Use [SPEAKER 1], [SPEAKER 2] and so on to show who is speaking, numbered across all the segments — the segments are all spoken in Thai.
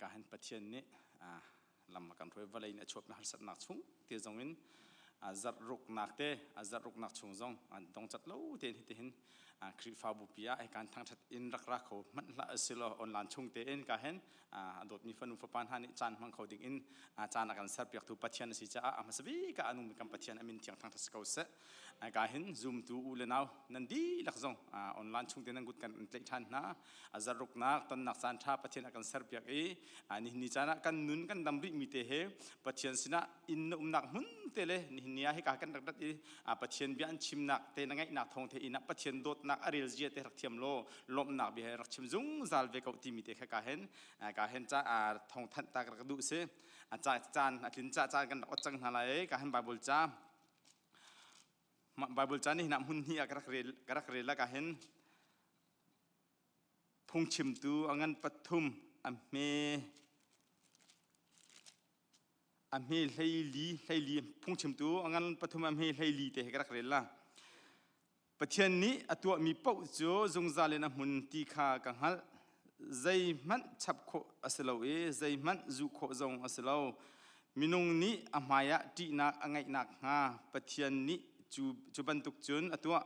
[SPEAKER 1] การเห็นประเทศนี้ลำกันถอยวันเลยเนี่ยชอบนักสัตว์นักชุ่งเที่ยวจงอินจัดรุกนักเตะจัดรุกนักชุ่งจงต้องจัดเล่าเที่ยนคริฟาบุปิยาการทางชัดอินรักเขามันละสิลอออนไลน์ชุ่งเตะอินการเห็นโดดมีฟันอุปปันหานิจานมังเขาดิ่งอินจานกันเสิร์ฟอยากถูประเทศสิจ้ามาสบีกับอนุมีกันประเทศมินที่ทางทัศน์เขาเสการเห็นซูมตูอุเลนาวนั่นดีลักษณะออนไลน์ชุ่งเตะนั่งกุดกันเล็กชันนะจัดรุกนักตอนนักสันทาประเทศกันเสิร์ฟอยากนี่นิจานะกันนุนกันดำริมีเตะประเทศสินะอินนักหุ่นเตะเลยนี่เนี่ยให้การกันดักประเทศเบียนชิมนักเตะนักไงนักทองเตะอินักประเทศโดดนักอาริลเจียเตะรักเทียมโลลมนักเบียรักชิมจุงซาลเวกเอาทีมีเตะการเห็นจ้าทองทันตากระดูเสจานลินจ้ากันอดจังอะไรการเห็นไบเบิลจ้านี่นับหุ่นที่กระกเรลการเห็นพงชิมตูอังปฐุมอเมลีพงชิมตูอังปฐุมอเมลีเตะกระกเรลประเทศนี้ตัวมีเป้าโจจงซาเลนะมุนตีขากังฮัลใจมันฉับโคอัสลาวใจมันจุโคจงอัสลาวมินุงนี้อามายะตีนักไงนักฮะประเทศนี้จูบันตุกจุนตัว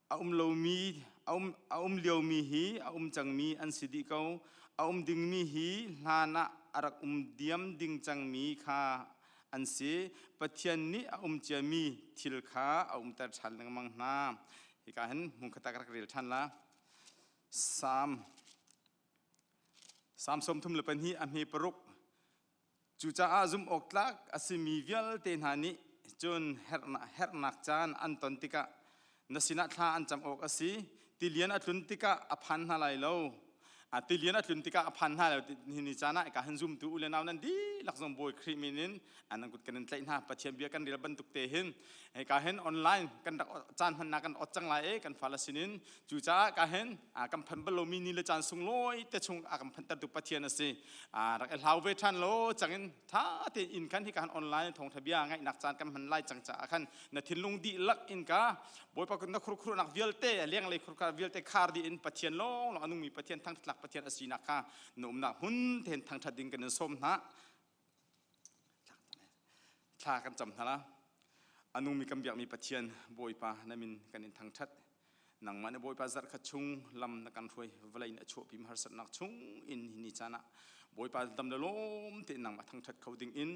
[SPEAKER 1] ลาวมีเลียวมีฮีจังมีอันสิดิเขาดิงมีฮีลานะอารักเดียมดิงจังมีขาอันเสประเทศนี้เจมีทิลขาตัดชันนังมังนาอีกการเห็นมุขตากระเรียลชันละสามสมทุมเลเป็นฮีมีปรุกจูจ้าอาซุมออกลักอาศิมีเวลเตนหานิจนเฮรนักจานอันตนติกะนสินัทาอันจำออกอาศิติเลียนอัตุนติกะอภันหาไลโลติเลียนอัตุนติกะอภันหาไลนิจานะอีกการเห็นซุมตูอุเลนาวนั้นดีลักษณะบอยครีมินินอันนั้นกุดกันนั่นใช่นะปัจจัยเบียกันเรียบบันทุกเตหินอีกการเห็นออนไลน์กันดักจานพันนากันอดจังไรกันฟาลสินินจู่จ้าการเห็นกันพันบอลมีนิลจานสุงลอยแต่ชงกันพันตัดตุปัจจัยนั่นสิรักลาวเวทันโลจังอินท่าเตอินกันที่การออนไลน์ทงทะเบียงไงนักจานกันพันไล่จังจ้ากันนัดทิ้งลงดีลักอินกาบอยปากันนักครุนักเวลเตเลี้ยงเลยครุเวลเตคาร์ดีอินปัจจัยโลอันนู้มีปัจจัยทั้งหลักปัจจัยสีนักค่ะนุ่มนักหุ่นเห็นทางทัดดิ้งกันสมนะชากันจำนะละอนุมีกำเบียมีปัจเจียนบอยปานามินกันในทางชัดนังมันบอยปาจัดขชุงลำนักการถวยวลัยนัชโชพิมหาสัตนักชุงอินหินิจานะบอยปาดำเดลมเตนังมาทางชัดเขาดิ่งอิน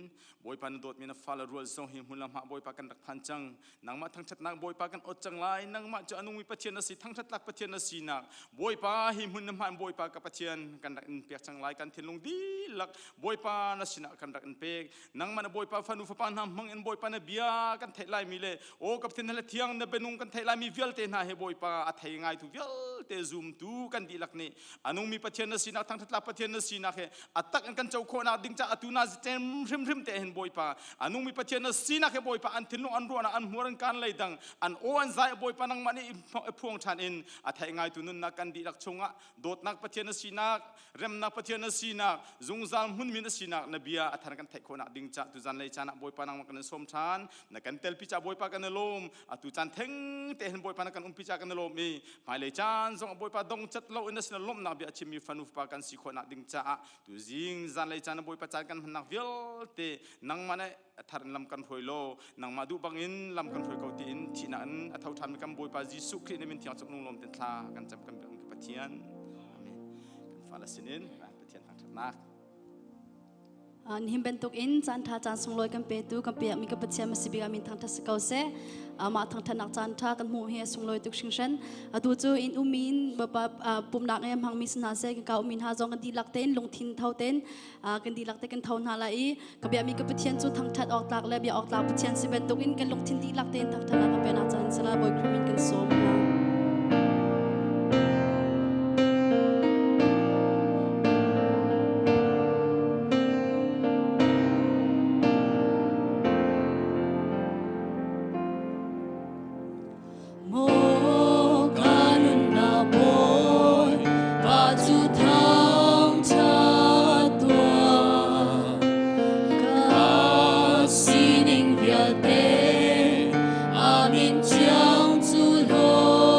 [SPEAKER 1] บอยปานโดดมีนักฟาลรัวซองหิมุลละมาบอยปากันรักพันจังนังมาทางชัดนักบอยปากันอดจังไลนังมาจะอนุมีปัจเจียนสิทางชัดลักปัจเจียนสินักบอยปาหิมุลละมาบอยปากับปัจเจียนกันรักอินเปียกจังไลกันเทลงดีลักบอยปานสินักกันรักอินเปียกนังมันบอยปาฟันุฟปานมังอินบอยปานเบียกันเทไลมีเลโอกับเทนละเทียงนเบนุงกันเทไลมีเวลเตน่าเฮบอยปาอัฐยังไงทุเวลเตซูมตูกันดีลักนี่อนุมีปัจเจียนสินักทางชัดลักปัจเจียนสินักเฮอัตตักกันเจ้าคนอาดิ้งจ้าตุนาเจมริมเตหินบอยปาอนุมีปัจเจนสีนักบอยปาอันทิ้งอันรัวนะอันหัวรันการเลยดังอันโออันใจบอยปานังมันนี่พวงชันอินอัฐยังไงตุนุนนักกันดีลักชงะโดดนักปัจเจนสีนักเริ่มนักปัจเจนสีนักจงจามหุ่นมินสีนักนบียาอัฐกันเทคนอาดิ้งจ้าตุจันเลยจานะบอยปานังมันกันสมชันนักกันเตลพิจาบอยปากันลมอัตุจันเทงเตหินบอยปานักกันพิจากันลมมีหมายเลยจานจงบอยปาดงจัดเราอินสินลมนักบียาชิมีฟันุฟปากันสีคนอาดิ้งจ้าตุจิงจันเลยจานะบอยปัจจัยกันนักเวลเตนังมันทาร์ลำกันถอยโลนังมาดูบังอินลำกันถอยเกาตีอินที่นั้นอัฐาวทำกันบอยปาจิสุคริในมินที่อังสมนุลมเต็นทากันจำกันเป็นปะเทียนอาเมนกันฟาลสินินปะเทียนทางทันัก
[SPEAKER 2] หิมเป็นตุกอินจันทาจันสงลอยกันเปตูกันเปียมีกับปัจเจียมาสิบิกามินทางทัศเกาเซมาทางถนักจันทากันหมู่เฮียสงลอยตุกชิงเชนดูจูอินอุมินแบบปุ่มนักเอ็มหังมิสนาเซกันเกาอุมินหาจงกันดีลักเต้นลงทินเท่าเต้นกันดีลักเต้นกันเท่านาลายกับเบียมีกับปัจเจียนจูทางทัดออกหลักและเบียออกหลักปัจเจียนสิเป็นตุกอินกันลงทินดีลักเต้นทางถนักกันเป็นอาจารย์สลาบอยครีมินกันสม
[SPEAKER 3] Amin 将主落。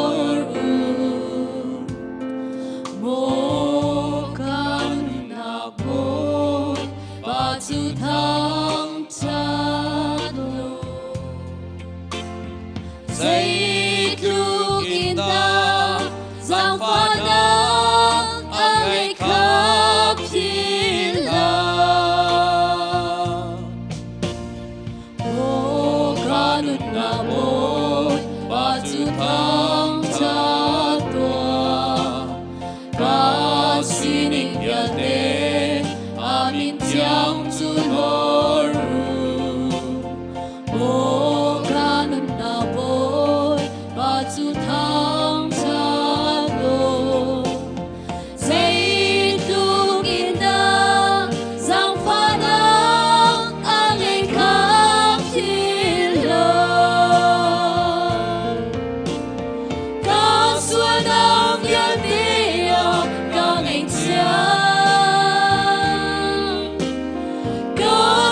[SPEAKER 3] God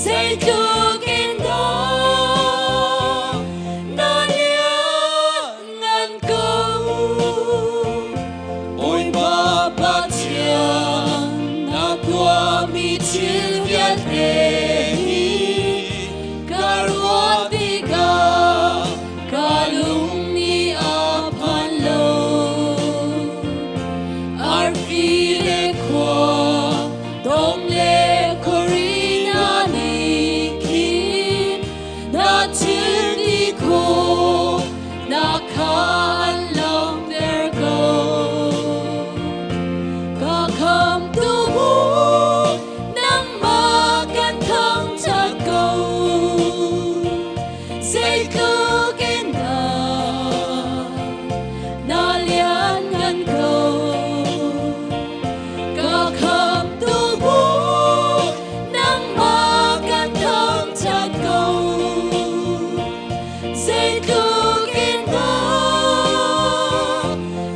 [SPEAKER 2] say tugin đó na lian ngan câu ôi ba ba chiang na tua mi chill viet hi karwa đi ca lung ni apan lo ar phi le kwa dong le corina ni ki na chill đi ko na kan long there go ca kham tu bu nang ma kan thang cha go say cứ kiến na lian ngan go ca kham tu bu nang ma kan thang cha go say cứ kiến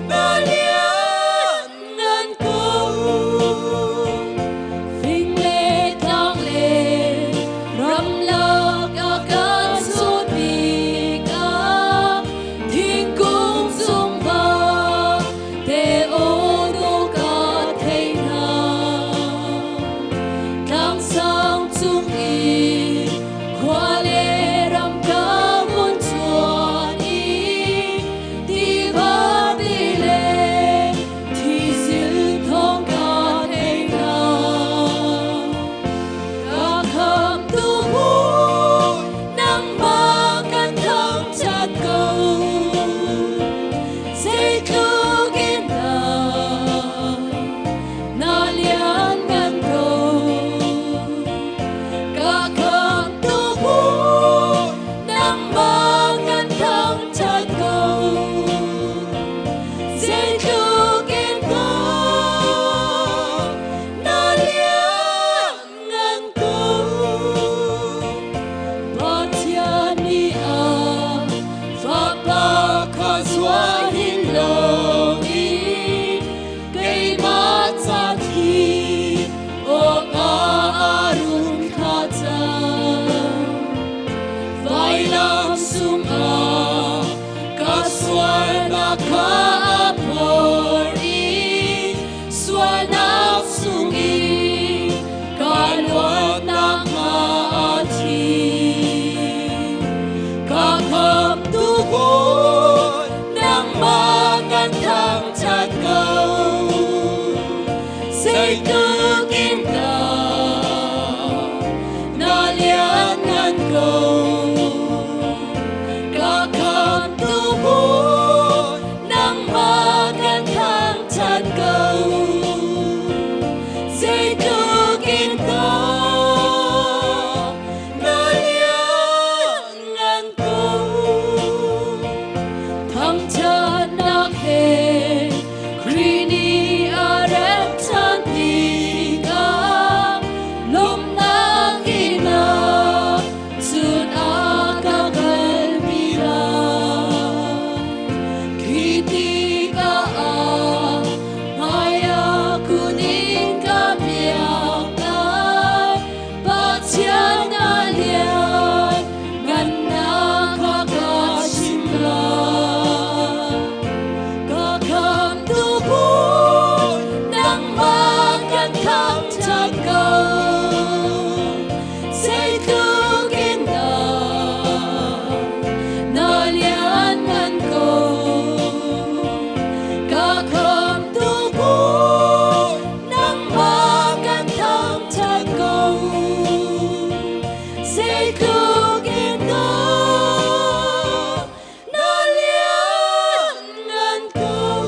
[SPEAKER 2] na lian ngan go phình lệ thang lệ ram lạc akan suốt đi ca thiên cung dung va te ô đô ca thấy na cam sang chung y khoa lệ ram ca muôn chuan y đi va đi lệ thì dư thong ca thấy na ca kham tu bu nang ma kan thang cha câu say tu kiến na lian ngan câu ca kham tu bu nang ma kan thang cha câu say tu kiến na lian ngan câu Batiani a fa pa ka zwa hin lo i kei ma ta thi o arun kha ta vai lam sum a ka swar na ka por i swar na sung i ka lo na ma thi ca kham tu bu nang ma kan thang cha câu say tu kiến na lian ngan câu ca kham tu bu nang ma kan thang cha câu say tu kiến na lian ngan câu thang cha na khe krini arem chan đi ca lom na ina sun a ka gal mi ra kiti ka a maya kunin ka miak na ba chia na lian ngan na ka sim la ca kham tu bu nang ma kan thang cha câu say tu kiến na lian ngan câu ca kham tu bu nang ma kan thang cha câu say tu kiến na lian ngan câu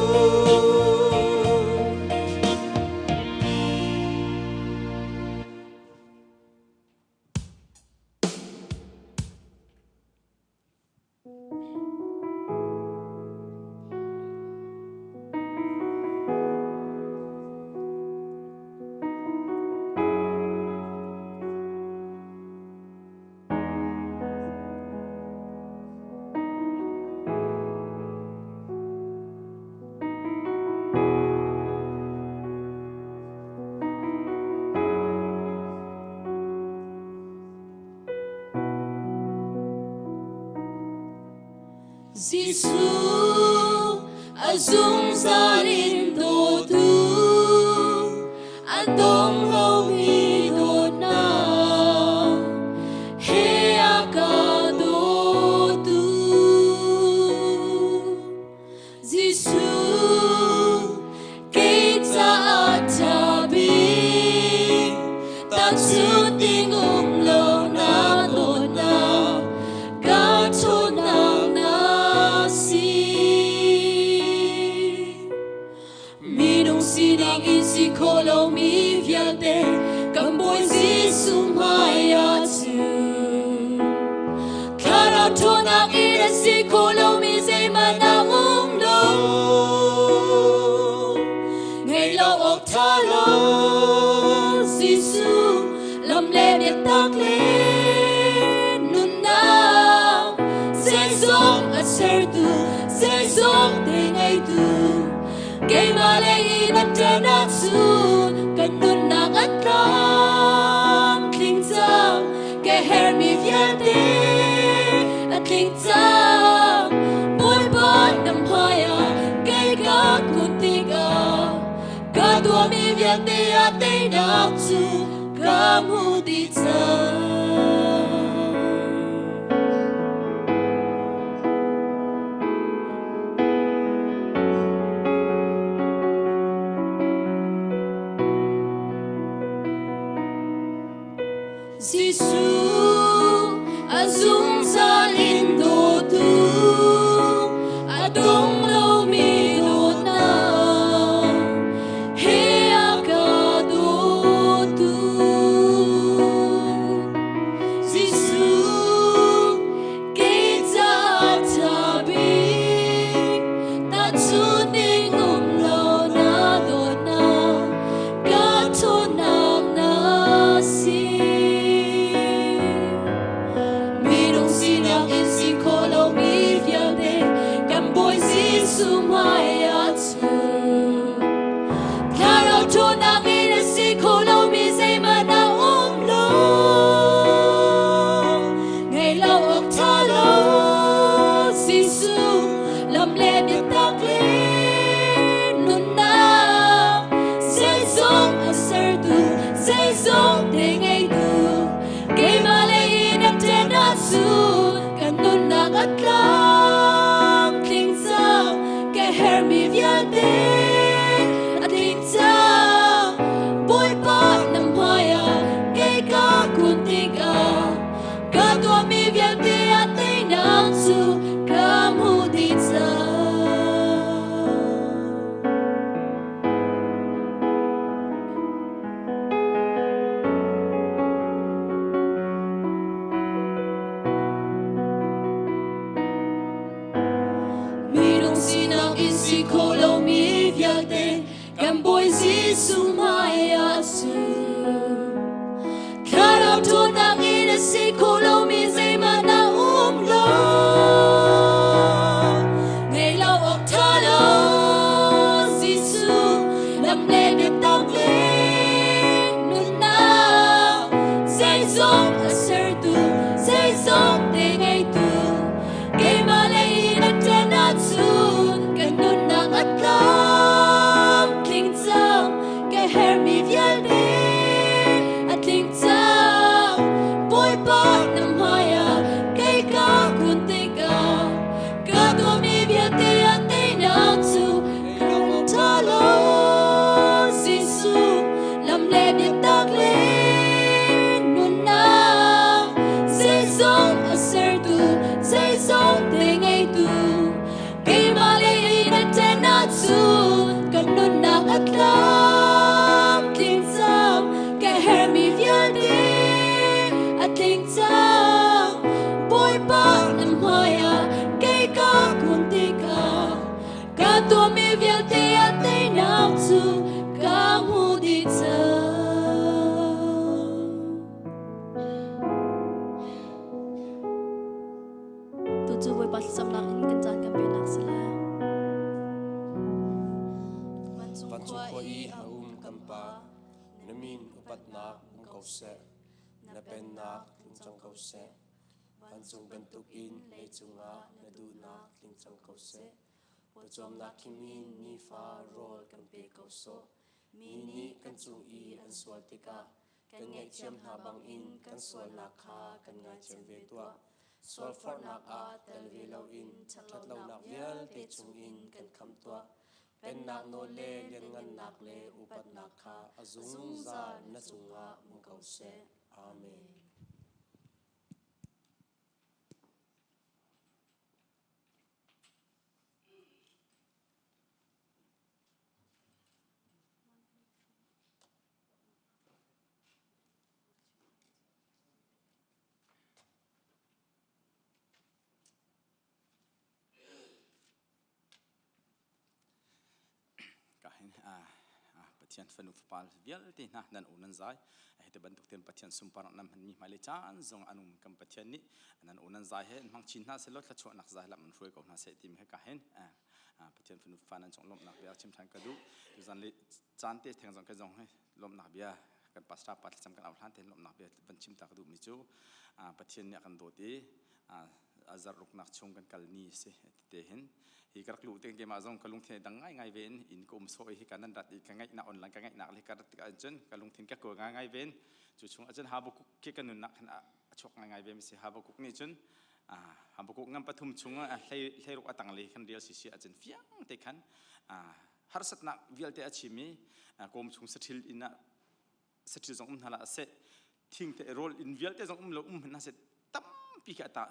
[SPEAKER 2] Giêsu azung zalin do tu adong lo mi do na he aka do tu Giêsu ke ta atabi ta su ting lo na do na ga cho na na si mi dong si nang in si kolo mi viate kam boy Giêsu mai a tu kara to nang in si kolo mi se mana lo ngày lâu ốc tha lo Giêsu lâm lên để tắc lên nun na sẽ giống ở ser tu sẽ giống để ngày tu cây mà lấy đất trên đất xuống cần nun na ngắt lắm kinh tâm cái her mi viết đến ở kinh tâm bôi bớt đầm hoa cây gác của tình cả tua mi viết đến tây đặc tu kamu di Giêsu azung zalin do tu adong lo mi do na he aka do tu Giêsu ke ta tabi ta chu ding lo na do na ka to na si Giêsu mai a tu Caro to na mi si kolo mi se mana lo ngày lâu ốc tha lo Giêsu lâm lên để tắc lên nun na sẽ giống ở ser tu sẽ giống để ngày tu cây mà lấy đất trên đất xuống cần nun na ngắt lắm kinh tâm cái her mi viết đến ở kinh tâm bôi bớt nằm hoài cái cá cuốn tình cả tua mi viết đến tây nam su kamu di si kolo mi viate kam boy Giêsu mai a tu kara to nang in si kolo mi se mana lo ngày lâu ốc tha lo Giêsu lâm lên để tắc lên nun na sẽ giống ở ser tu sẽ giống để ngày tu cây mà lấy đất trên đất xuống cần nun na ngắt lắm kinh tâm cái her mi viết đến ở kinh tâm bôi bớt nằm hoài cây cá cuốn tình cả tua mi viết đến tây nam tu lòng tha lo Giêsu lâm lên để tắc lên nun na sẽ giống ở ser tu sẽ giống để ngày tu cây mà lấy đất trên đất xuống cần nun na ngắt lắm kinh tâm cái her mi viết đến ở kinh tâm bôi bớt nằm hoài cây cá cuốn tình cả tua mi viết đến tây nam tu kamu di tu chu với bát sam lang in kan chan kan pe nak sala
[SPEAKER 3] Pansukho i kampa namin upat nak kause na pen nak chang kause ปันจงบรรทุกอินเลยจงอาณดูนักลิงจังเขาเสปจอมนักขิมินมีฟ้าโรลกันเปเขาโซมีนี้กันจงอีอันสวดติกากันไงเชียมหาบังอินกันสวดลักคากันไงเชียมเวตัวสวดฟอร์นักอาเตลเวลาอินชัดเรานักเยลเตจงอินกันคำตัวเป็นนักโนเลเลียนเงินนักเลอุปัตนักคาอซุงซาณจงอามุเขาเสอาเมน
[SPEAKER 1] ปะเทียนฝนุฟปาลเวียลที่น่ะนั่นอุนันใจให้แต่บรรทุกเทียนปะเทียนสุมปารักน้ำมันมีมาเลจานจงอนุมกัมปะเทียนนี้นั่นอุนันใจเห็นมังชินน่าเสลดละชวนักใจละมันช่วยกับน่าเสติมให้กะเห็นปะเทียนฝนุฟานั้นจงลมนักเบียชิมทางกระดูดูจันลิจานเตะแทงจงกระจงให้ลมนักเบียกันปัสสาวะปัสจำกันเอาท่านเตะลมนักเบียบัญชิมทางกระดูมิจูปะเทียนเนี่ยกันโดดีอาจารย์ลุกนักชงกันกัลนีเสเตเห็นฮิกรักลูเต็งเกมาจงกลุงเทดังง่ายเว้นอินกุมโซฮิกันนั่นดัดอีกง่ายน่าอ่อนหลังง่ายน่าเลยกันติกอาจารย์กลุงเทนก็กลัวง่ายเว้นจุดชงอาจารย์ฮาบุกุกเกี่ยกันนุ่นนักขณะชกง่ายเว้นไม่ใช่ฮาบุกุกนี่จนฮาบุกุกงั้นปฐุมชงเลยรุกตังเลยขันเดียวสิอาจารย์เฟียงเตขันฮาร์สัตนักวิลเตอชิมีกุมชงสถิลอินะสถิลจงนั่นละเสทิ้งเตโรลอินวิลเตจงเรานั่นเสปีกตา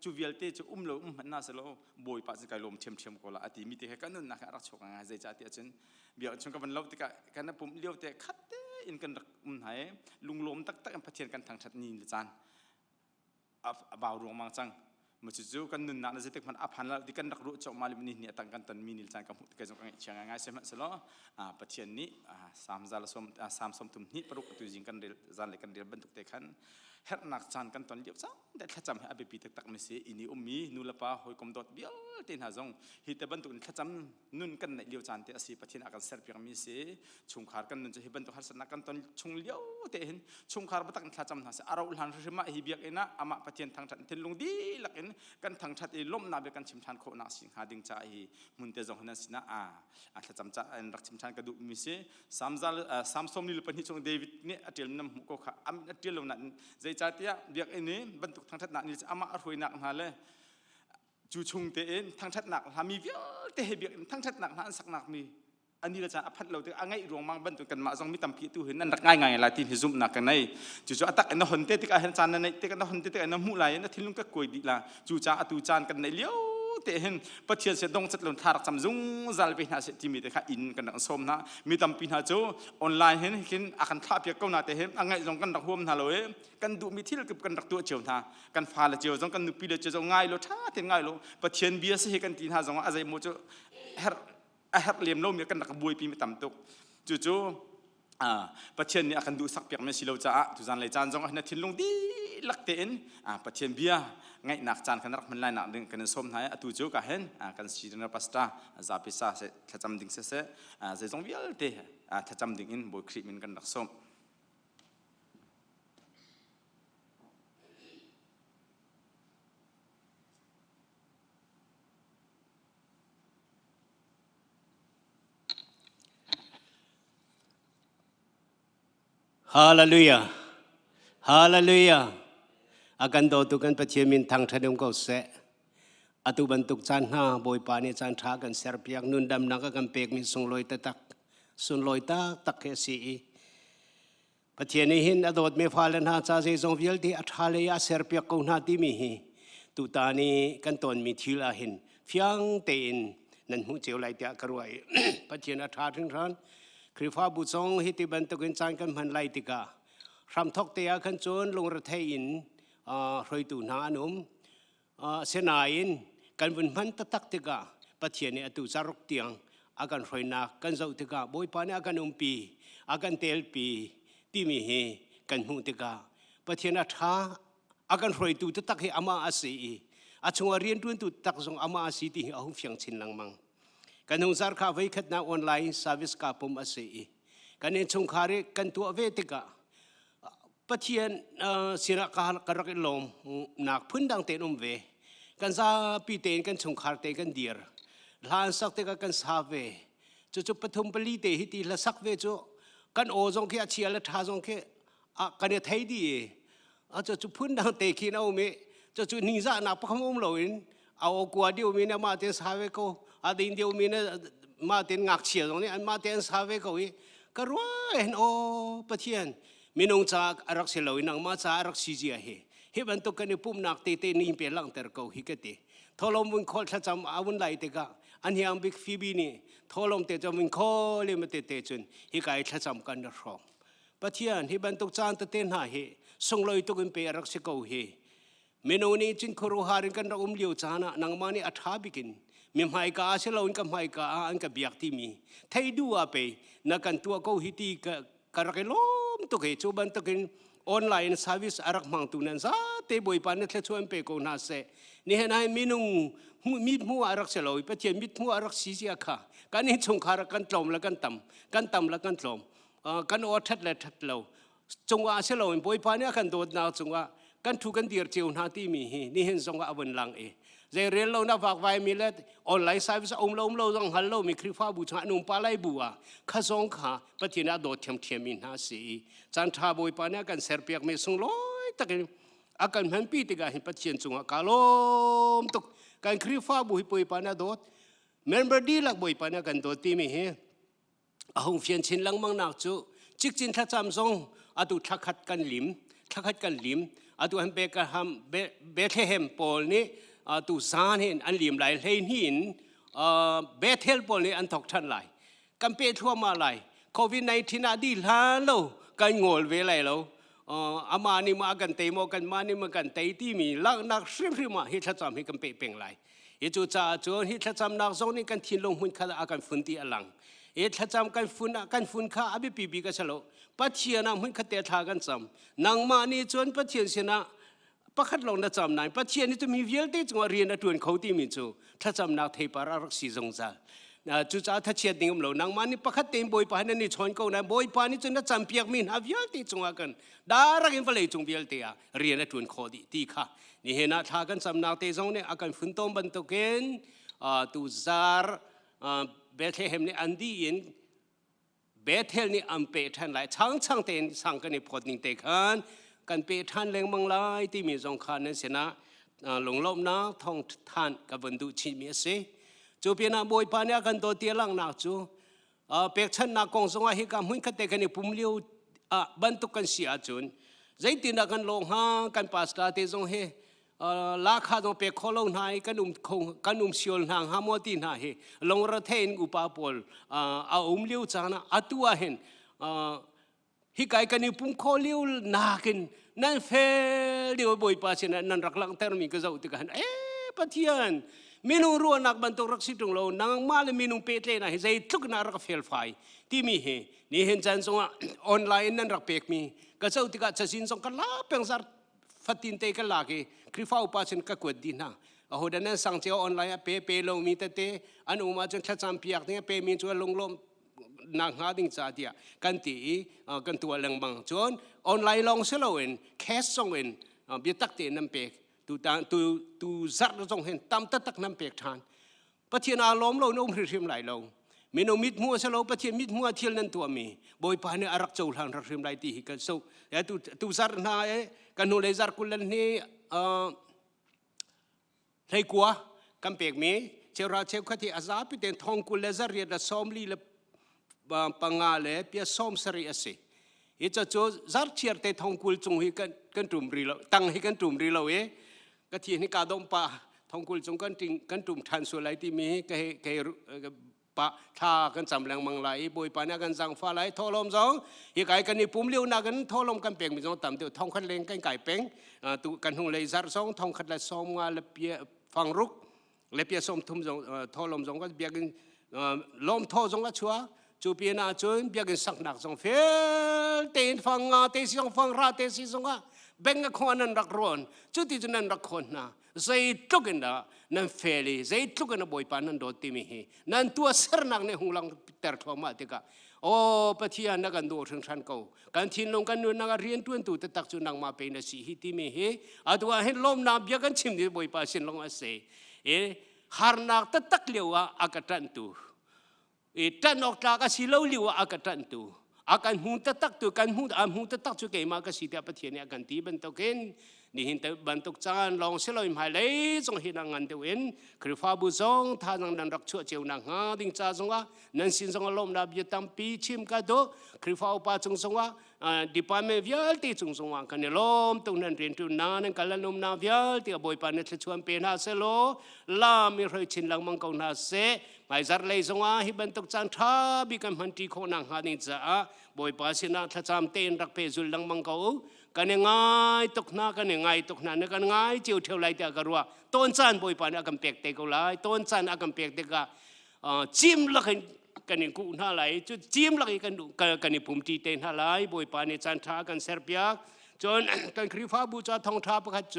[SPEAKER 1] จูวิลเตจูเรามันน่าสโลบอยปัจจัยลมเชื่อมคนละอดีมิติให้กันนั่นนักรักชกง่ายใจจ่าเตี้ยจนเบียร์ชงกันเราติกะกันนั้นผมเลี้ยวเตะคัดเตอินกันรักหายลุงลมตักกันพัฒนากันทางชัดนีนจานบ่าวรวงมังจังมันจะจู่กันนั่นนักจะติกมันอับหันแล้วที่กันรักรู้จอมาลิมนี่เนี่ยตั้งกันตันมีนิลจานกับหุ่นกันจงง่ายเชียงง่ายใช่ไหมสโลพัฒนานี้สามจานสามสมทุมนี้ปรุกตัวจริงกันเดือดจานเลยกันเดือดบรรทุกเตะขันเฮนักจานกันตอนเดียวซ้ำแต่ถ้าจำให้อภิปิตักไม่เสียอินี่มีนูละป้าหอยกลมดอดเบี้ยวเต็นหาจงฮิตบรรทุกถ้าจำนุ่นกันในเลี้ยวจานเตะสีพัฒนากันเสร็จเพียงมีเสียชงขาดกันนุ่นจะฮิบรรทุกหัศนักกันตอนชงเลี้ยวเตะเห็นชงขาดบัตักถ้าจำหาเสียอาราอุลันริมาฮิเบียกเอ็นะอามาพัฒนาทางชัดเทนลงดีหลักเอ็นกันทางชัดล้มนาเบียกันชิมทานโคนักสิงหาดิ่งจ่าฮิมุนเตจงนั้นสินะถ้าจำจ่ารักชิมทานกระดูกมีเสียสามสมนิลปันฮิชงเดวิดเนี่ยอัจฉริยะมุกข้าอัจฉริยะนั้นใจจ่าเตียเบียกini bentuk tang tat nak ni ama arhui nak hale ju chung te en tang tat nak ha mi vial te he biak tang tat nak han sak nak mi ani la cha aphat lo te angai rong mang bentuk kan ma jong mi tam pi tu hin nan rak ngai la tin hi zum nak kan nei ju chu atak en hon te ti ka hen chan nei te kan hon te en mu lai na thilung ka koi di la ju cha atu chan kan nei liao te hen pathian se dong chat lon tharak cham jung zal pe na se ti mi te kha in kan som na mi tam pi na chu online hen kin akan tha pia ko na te hen angai jong kan rak hom na lo eกันดูมีที่เราเก็บกันรักตัวเจียวท่ากันฟ้าละเจียวจงกันนุปีละเจียวง่ายโลท่าเต็มง่ายโลปะเทียนเบียร์สิกันตีท่าจงอะไรโมจะเฮร์เลียมโลมีกันรักบุยปีไม่ต่ำตุกจู่ปะเทียนเนี่ยกันดูสักเปียกไม่สิเราจะทุกจานเลยจานจงนั่นทิ้งลงดีลักเต็นปะเทียนเบียร์ง่ายหนักจานกันรักมันลายหนักดึงกันส้มหายจู่กันเห็นกันสีนปัสตาซาพิซซ่าเสถ้าจำดิ่งเสจะจงเบียร์เตะถ้าจำดิ่งอินบุยครีมินกันรักส้ม
[SPEAKER 3] ฮาเลลูยาฮาเลลูยาอาการโดตุกันปะเทียมินทางทะเลก็เสะอตุบันตุกจานหาบอยปานิจานทากันเสร์เปียกนุนดำนักกันเปกมีส่งลอยตักส่งลอยตักเฮสีปะเทียนี้หินอดอดไม่ฟาเลนหาซาเซซงวิลที่อัฐาเลยาเสร์เปียกกูนาที่มีหิตุตานีกันตอนมีทิลาหินฟียงเตนนั่นหูเจียวไหลเตะกระรวยปะเทียนอัฐาถึงร้านคริฟ้าบุษงฮิติบันตุกินจานกันมันไลติการำทกเตียกันจนลงระเทียนรอยตูนานุมเสนาอินกันวันมันตักติกาปะเทียนเนี่ยตูจารุกเตียงอากันรอยนักกันเจ้าติกาบอยปานอากันปีอากันเตลปีที่มีเฮกันหูติกาปะเทียนอัฐาอากันรอยตูตักเฮอามาอาศีอาชงวเรียนตุนตุตักจงอามาอาศีที่อาหุฟียงชินลังมังกันหงสารข้าไว้ขัดนาออนไลน์สวิสกาปุ่มอาศัยกันเองชงคาริกันตัวเวติกาป ปะเทียนศิลากระกลมหนักพื้นดังเตนเวกันซาปีเตนกันชงคาร์เตกันเดียร์ลานสักเตกันซาเวจุปฐุมปลีเตหิตีละสักเวจุกันโอจงแค่เชียร์ละท่าจงแค่กันเนี่ยไทยดีจุพื้นดังเตกินเอาเมจุนิจานักพะขมลอยเอากว่าเดียวมีเนี่ยมาเตนซาเวก็ดินเดียวมีเนี่ยมาเตนงักเชียร์ตรงนี้มาเตนซาเวก็อีก็รู้เห็นโอปะเทียนมินงจากอารักเสลวินังมาจากอารักซีเจียเฮบันตุกันในปุ่มนักเตเตนี่เป็นหลังเตอร์เขาฮิกเตทอลมวินคอลถ้าจำอาวุธไหลเตกะอันยังบิ๊กฟีบีนี่ทอลมเตจำวินคอลเลยมาเตเตจุนฮิกไอถ้าจำกันนะรอมปะเทียนเฮบันตุจานเตเตนหาเฮส่งลอยตุกันเป็นอารักเสกเขามินงนี่จินครูฮาริกันรักเลี้ยวจานะนังมานี่อัฐาบิกินมิมไฮกาเสลวินกับไฮกาอันกับเบียกที่มีไทยดูอาเปนักกันตัวเขาฮิตีกะรักลมตุกเฮจูบันตุกินออนไลน์เซอร์วิสอารักมังตุนันซาเตบอยปานเทชวนเปโกนาเซนี่เห็นไหมมินุงมิดมัวอารักเสลอยปะเทียนมิดมัวอารักซีเซียค่ะกันนี่ชงคารักกันตลมแล้วกันต่ำแล้วกันตลมกันอดทัดและทัดเราจงว่าเสลอยบอยปานเนี่ยกันโดดนาจงว่ากันถูกกันเดียร์เจียวนาที่มีนี่เห็นจงว่าอวันหลังใจเรียนเราหน้าฝากไว้มีเล็ดออนไลน์เซอร์วิสเราต้องฮัลโหลมีคลิปฟ้าบูชาหนุ่มปลาไหลบัวข้าสงขาปะเทียนอาโดดเทียมมินหาสีจันทราบอยปานเนี่ยกันเสียเปียกไม่ส่งลอยตะกันอาการมันปีติกาเห็นปะเทียนจงว่ากาลมตุกกันคลิปฟ้าบุยปอยปานเนี่ยโดดเมมเบอร์ดีลักบอยปานเนี่ยกันโดดที่มีอาหงเฟียนชินลังมังนักจูจิกจินทัดจำทรงอาตุทักขัดกันลิมอาตุฮันเบกฮัมเบเทเฮมปอลนี่ตุซานเห็นอันลิมไหลเฮนหินเบเทลปอลนี่อันทอกทันไหลกันเปทั่วมาไหลโควิด-19น่ะดีล้านโลกันงอลเวไลโลอามานี่มากันเตโมกันมานี่มากันเตที่มีลักนักซิมริมาฮิตจำให้กันเปเป็นไหลจู่จ้าจู่ฮิตจำนักทรงนี่กันทิ้งลงหุ่นข้าอากันฝุ่นที่อลังถ้าจำกันฝุ่นข้าอภิปีกันเฉลปัจเจียนะหุ่นข้าเตะทากันจำนางมานี่จนปัจเจียนเสนาปักขัดลงนะจำนายปัจเจียนี่จะมีเวลเตจงว่าเรียนนะตัวนเขาที่มีจู่ถ้าจำนักเทปารักษีจงใจจู่จ้าถ้าเชียดดิ่งเรานางมานี่ปักขัดเต็มบอยปานนี่ชนเขานะบอยปานนี่จนน่าจำเปียกมินหาเวลเตจงว่ากันดารักอินฟเลยจงเวลเตะเรียนนะตัวนเขาที่ค่ะนี่เห็นนะทากันจำนักเตจงเนี่ยอาการฝุ่นต้มบันตุกเกนตุซาร์เบเทเฮมนี่อันดีอินเบเทลนี่อันเปทันไหลช่างเต็นสังกันนี่พอดนิ่งเตกันกันเปทันแรงมังไลที่มีสงครามนั้นเสียนะหลงลมนะท่องทันกับวันดูชิมีเสจูเปียนาบอยปานี่กันตัวเตียลังนักจูเปกชันนักกองสงฆ์ฮิกามุ่งขัดเตกันนี่ปุ่มเลี้ยวบรรทุกกันเสียจุนใจตีนักกันลงหากันปัสตาเตจงเฮลาขาดงเปกขลงนายกันเชียลนางหามอตีนายลงระเทนอุปาปอลเอาเลี้ยวจานะอัตัวเห็นฮิกายกันนี่ปุ่มขอเลี้ยวนากินนั่นเฟลเดียวบ่อยป้าเชนนั่นรักลังเตอร์มีก็จะอุตกันปะเทียนมินุรัวนักบรรทุกรักสิตรงเรานางมาเลมินุเปเตนะใจทุกนารักเฟลไฟที่มีนี่เห็นจันทร์สงออนไลน์นั่นรักเปกมีก็จะอุตกันจะสินสงกันลาเพียงสักฟัดตินเตกันลากคริฟ้าอุปาเชนก็กวดดินะโอ้โหดันนั้นสังเจ้าออนไลน์เปลงมีเตอันอุมาจนทัดจำเปียกเนี่ยเปมีจวนลงลมนางหาดิ่งจ่าเดียกันตีกันตัวแรงบังจนออนไลน์ลองเสลวินแคสซงวินเบียตักเตน้ำเปกตูจัดจงเห็นตามตักน้ำเปกทานปะเทียนอารมณ์เราโน้มริมไหลเรามีโนมิดมัวเสลปะเทียนมิดมัวเทียนนั่นตัวมีบอยปานเนี่ยอารักโจหลังรักริมไหลตีหิกันสุตูจัดนากันนูเลจัดกุลันนี่ให้กัวกันเปกมีเจ้าราเชฟขัดที่อาซาพิเตนทองกุเลจัดเรียดซ้อมลีเลปังงาเลเปียซ้อมสรีอสิอิจฉาจัดเชียร์เตทองกุลจงให้กันตุ่มรีเราตั้งให้กันตุ่มรีเราก็ที่นี่กาดงปะทองกุลจงกันตุ่มทันสุไลที่มีก็ปะท่ากันจำแรงมังไหลบอยปานี่กันจังฟ้าไหลทอลมจงอีกไก่กันนี่ปุ่มเลี้ยวนักกันทอลมกันเป่งมีจงต่ำเดียวทองขัดเลงกันไก่เป่งตุกันหงเลยจัดจงทองขัดเลยซ้อมงาเลเปียฟังรุกเลเปียซ้อมทุ่มจงทอลมจงก็เบียกันลมทอจงก็ชัวจูเปียนาจนเบียกันสักนักจงเฟลเตนฟังเตสิจงฟังราเตสิจงเบ่งกับคนนั้นรักร้อนจุดที่จะนั้นรักคนนะใจทุกข์นะนั่นเฟลีใจทุกข์นะบ่อยปานนั้นโดดที่มีนั่นตัวเสรนักเนี่ยหงลังเตอร์ทอมาติกะ โอ้ปะเทียนนักกันโดถึงฉันเขาการทิ้งลงกันนู่นนักเรียนตัวตัวตักจุนังมาเป็นสิฮิติมีเฮอาตัวเห็นลมน้ำเบียกันชิมดีบ่อยป้าสินลงอาศัยฮาร์นักตักเลี้ยวอากาศตันตูตันออกจากก็สิเลี้ยวอากาศตันตูอาการหุ่นตักตัวกันหุ่นตักจุกเกี่ยมากสิเดียปะเทียนอาการตีบันตุกินนี่เห็นแต่บันทุกจานลองเสลอยมาเลยจงเห็นงานเดียวเองคือฟ้าบุษงท่านังนันรักชั่วเจ้านังหาดิ้งจ้าจงว่านั่นสินจงลมดับยึดตามปีชิมกันดูคือฟ้าอุปาจงจงว่าดิปามเวียลตีจงจงว่ากันเนี่ยลมตรงนั้นเรียนตุนานกันละลมนาเวียลตีบ่อยปานเนี่ยชวนเป็นอาเซโลลามีเรื่องชินลังมังกรนาเซไม่จัดเลยจงว่าฮิบันทุกจานท่าบิกันมันตีโคนังหาดิ้งจ้าบ่อยปาสินะถ้าจำเต้นรักเพจุลลังมังกรกันยังไงตกหน้ากันยังไงตกหน้าเนี่ยกันไงเจียวเที่ยวไรแต่กันว่าต้นจันบ่อยปานอากันเปียกเตะกันเลยต้นจันอากันเปียกเตะกันจิ้มละกันยังกูน่าไรจุดจิ้มละกันยังปุ่มตีเต้นน่าไรบ่อยปานเนี่ยจันทากันเสียเปียกจนกันคริฟ้าบูชาทองท้าประคัตโจ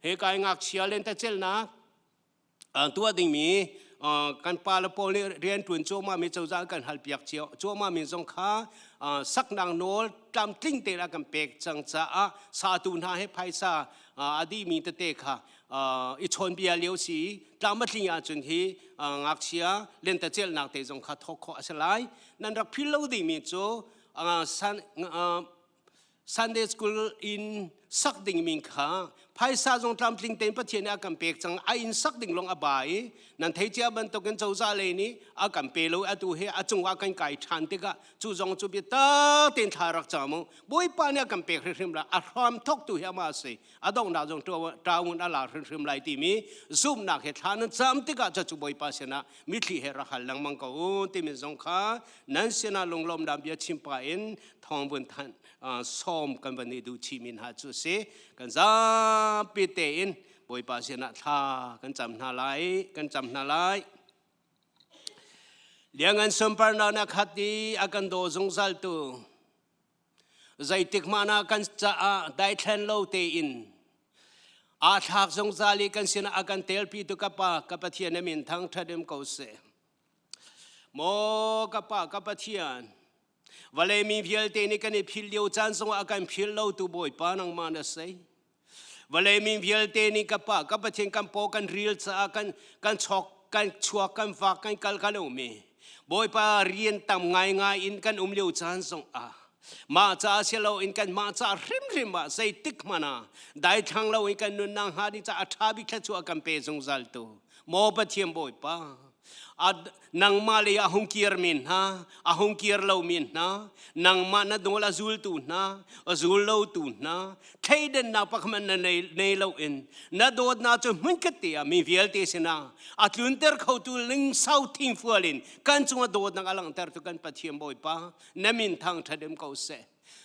[SPEAKER 3] เฮกายงักเชียเลนตะเจลนะตัวดิ่งมีกันปาลโปเรียนตุนโจมามีเจ้าจ้ากันหัลเปียกเชียวโจมามีจงค้าสักนางโนลจำทิ้งเตะกันเปกจังจ้าสาตุนหาให้ไพศาอดีมีตะเตะค่ะอิชนเบียเลี้ยวสีจำมาทิ้งอาจุนที่งักเชียเล่นตะเจลนักเตะจงค้าทอกขอสลายนั่นรักพิลาวดิ่งมีโจSunday school in สักดิ่งมิงค่ะไพศาจงทำทิ้งเต็มประเทศอากันเปกจังไอ้สักดิ่งลงอบายนั่นเทียบันตกันเจ้าซาเลยนี่อากันเปโลอาตูเฮอาจงว่ากันไก่ชันติกะจูจงจูบิตาเต็นทารักจามุบ่อยปานอากันเปกริมละอาพร้อมทกตูเฮมาสิอาดงดาวจงตัวดาวุนอาลาริมไลตีมีซุ่มนักเหตุฐานจำติกะจะจูบ่อยปาสนะมิตรเฮรักหัลลังมังกรติมิจงค่ะนั่นเสนาลงลมดำเบียชิมปาอินทองบุญทันซ้อมกันวันนี้ดูชิมินหาจุเสกันจำปิเตอินบ่อยปาสนะท่ากันจำนาไลกันจำนาไลเลี้ยงอันสมปรนานักขัดดีอากันโดจงซัลตูใจติกมานากันจะได้แทนโลเตอินอาทักจงซาลีกันสินะอากันเตลปีตุกับปะกับเทียนมินทั้งทัดเดมเกาเสโมกับปะกับเทียนวันเลยมีเพียลเตนิกันพิลเลียวจันทรงอาการพิลโลตูบ่อยปานังมานะเซวันเลยมีเพียลเตนิกับปะกับเทียนกันโปกันรีลจะกันช็อกกันชัวกันฝากกันกัลกันอุมีบ่อยปาเรียนตำง่ายอินกันเลียวจันทรงมาจ้าเชลอินกันมาจ้าริมมาใส่ติกมานะได้ทางเราอินกันนุนนางหาดิจ้าอัฐาบิแค่ชัวกันเปซงซัลตูโมปะเทียมบ่อยปานังมาเลยahong kier min ha ahong kier lo min na nang ma na dong azul tu na azul lo tu na thaiden na pakman na nei lo in na dod na chu mun katia mi viel te sina atlun ter khau tu ling sau thing fualin kan chunga dod nang alang ter tu kan pathiam boi pa namin thang thadem kau se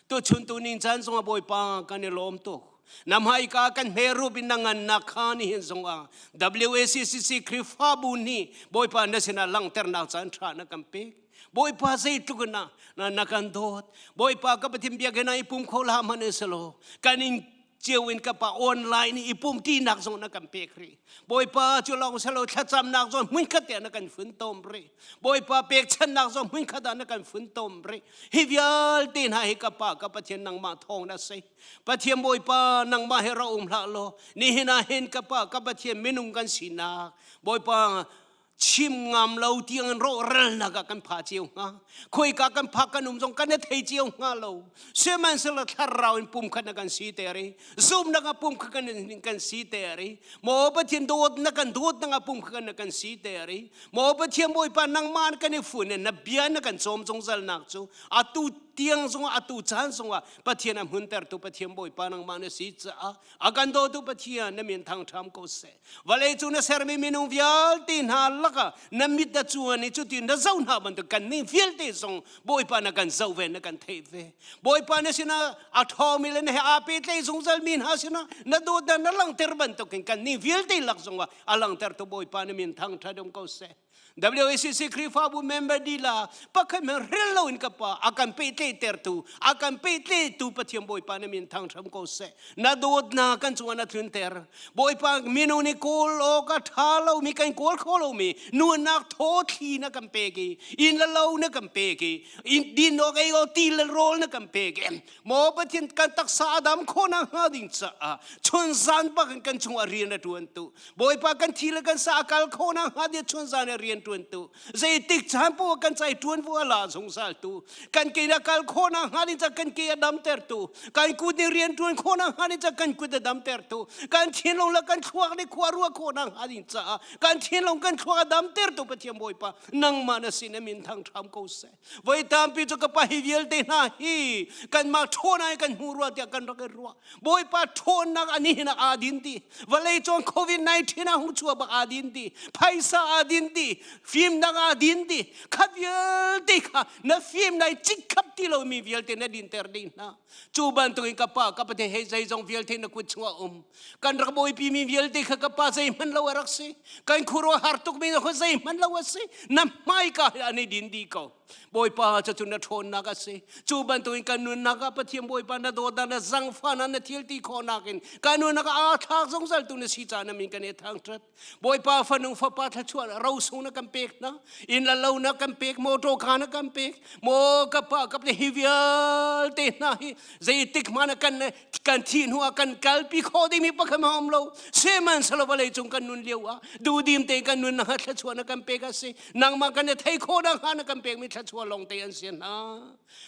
[SPEAKER 3] to chun tu nin chan chunga boi pa kan lom to namhai ka kan meru binangan nakhani hin zonga WACCC krifabu ni boy pa na sina lang ter na chan thra na kampe boy pa sei tukuna na nakandot boy pa ka patim biag na ipum khola maneselo kanin chiawin ka pa online ipum ti nak zong na kampe kri boy pa chulong selo thacham nak zong mun khat na kan fun tom re boy pa pek chan nak zong mun khada na kan fun tom re hivyal tin ha hi ka pa chen nang ma thong na sei pathiam boy pa nang ma hera la lo ni hina hen ka pa chen minung kan sina boy paชิมงามเราเตียงโรเรลนักกันพาเจียวงาคุยกันพักกันจงกันเทเจียวงาเราเชื่อมันสลัดทาราอินปุ่มกันกันสีเตอรีซูมนักปุ่มกันสีเตอรีโมบะเทียนโดดนักปุ่มกันสีเตอรีโมบะเทียนบอยปานังมานกันฝุ่นนับเบียนกันสมจงจัลนักจูอาตูเตียงจงอาตูจานจงปะเทียนหุ่นเตอร์ตุปะเทียนบอยปานังมานสีจ้าอากันโดตุปะเทียนนั่นมีทางทำก็เสวันเลยจูนเสร์มีมินุวิอัลตินฮัลลักน้ำมิดจวนนี่จุดที่น่าเจ้าหน้าบันทึกกันนี่ฟิลเตส่งบ่อยปานักกันเจ้าเวนักกันเทเวบ่อยปานะสินะอัฐอมิเลนเฮอาเปเตส่งจัลมินฮาสินะน่าดูดันน่าลังเตอร์บันทึกกันนี่ฟิลเตลักส่งว่าอลังเตอร์ตัวบ่อยปานะมินทางทัดมก็เส WACC Krifabu member dila pakai merelo in kapa akan pete tertu akan pete tu patiam boy pa namin tang tham ko se na dod na kan chuan na thunter boy pa minu ni kol o ka thalo mi kan kol kholo mi nu nak tho thi na kan pegi in la lo na kan pegi in din no kai o ti la rol na kan pegi mo patien kan tak sa adam ko na ha ding sa chun zan pa kan chung arian na tuan tu boy pa kan thi la kan sa akal ko na ha dia chun zan arian tuan tu zai tik chan po kan sai tuan fu ala song sal tu kan ke na kal ko na ha ni cha kan ke adam ter tu kan ku ni rian tuan ko na ha ni cha kan ku adam ter tu kan thin long la kan khwa ni khwa ru ko na ha ni cha kan thin long kan khwa adam ter tu pathiam boy pa nang ma na sin min thang tham ko se voi tam pi chu ka pa hi vial te na hi kan ma tho na kan hu ru tia kan ra ka ru boy pa tho na ani na adin ti valai chong covid 19 na hu chu ba adin ti phaisa adin ti film na adin ti khavial ti kha na film nai chik khap ti lo mi vial te na din ter din na chu ban tu ka pa ka pa te he zai jong vial te na ku chua kan ra boy pi mi vial te kha ka pa zai man lo rak se kan khuro har tuk mi ho zai man lo se na mai ka ani din di ko boy pa cha chu na thon na ka se chu ban tu kan nun na ka pathiam boy pa na do da na zang fa na thil ti kho na kin kan nun na ka a thak jong sal tu na si cha na min kan e thang trat boy pa fa nung fa pa tha chu ro su na kan pek na in la lo na kan pek mo to kha na kan pek mo ka pa ka hi vial te na hi zai tik ma na kan thin hu kan kal pi kho di mi pa kham hom lo se man salo balai chung kan nun lewa du dim te kan nun na tha chu na kan pek a se nang ma kan thai kho na kha na kan pek mi tha chu long te an sen na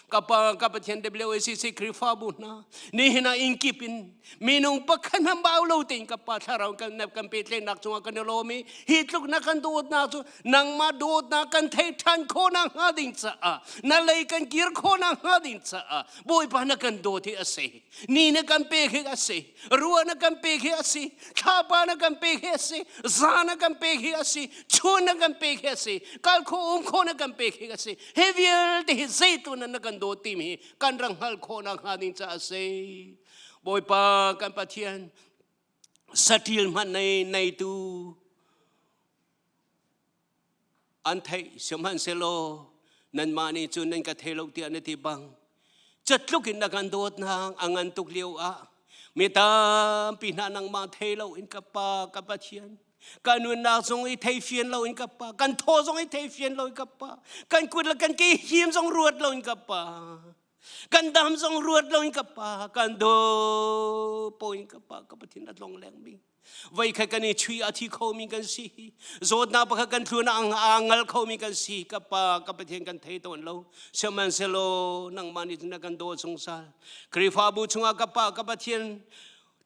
[SPEAKER 3] ka pa thian WACC Krifabu na ni hina inkipin minung pa kan baw lo te ka pa tharaw kan nap kan pet le nak chung kan lo mi hitluk na kan dod na chu nang ma dod na kan thai than kho na ha ding cha na lei kan kir kho na ha ding cha boy pa na kan do ti ase ni na kan pe khe ase ruwa na kan pe khe ase kha pa na kan pe khe ase za na kan pe khe ase chu na kan pe khe ase kal kho na kan pe khe ase hevier de zaitun na kan do ti mi kan rang hal kho na ha ding cha ase boy pa kan pathian satil man nei tu an thai siamhan selo nan mani chu nan ka thelo ti an ti bang chatluk in na kan dot na angan tuk liu a mitam pina nang ma thelo in ka pa ka pathian kanun na zong i thai fian lo in ka pa kan tho zong i thai fian lo in ka pa kan kut la kan ki him zong ruat lo in ka pa kan dam zong ruat lo in ka pa kan do po in ka pa ka pathian at long leng mi vai kha kan chui athi kho mi kan si zot na pa kan thuna ang angal kho mi kan si ka pa ka pathian kan thei ton lo seman selo nang mani na kan do song sal Krifabu chunga ka pa ka pathian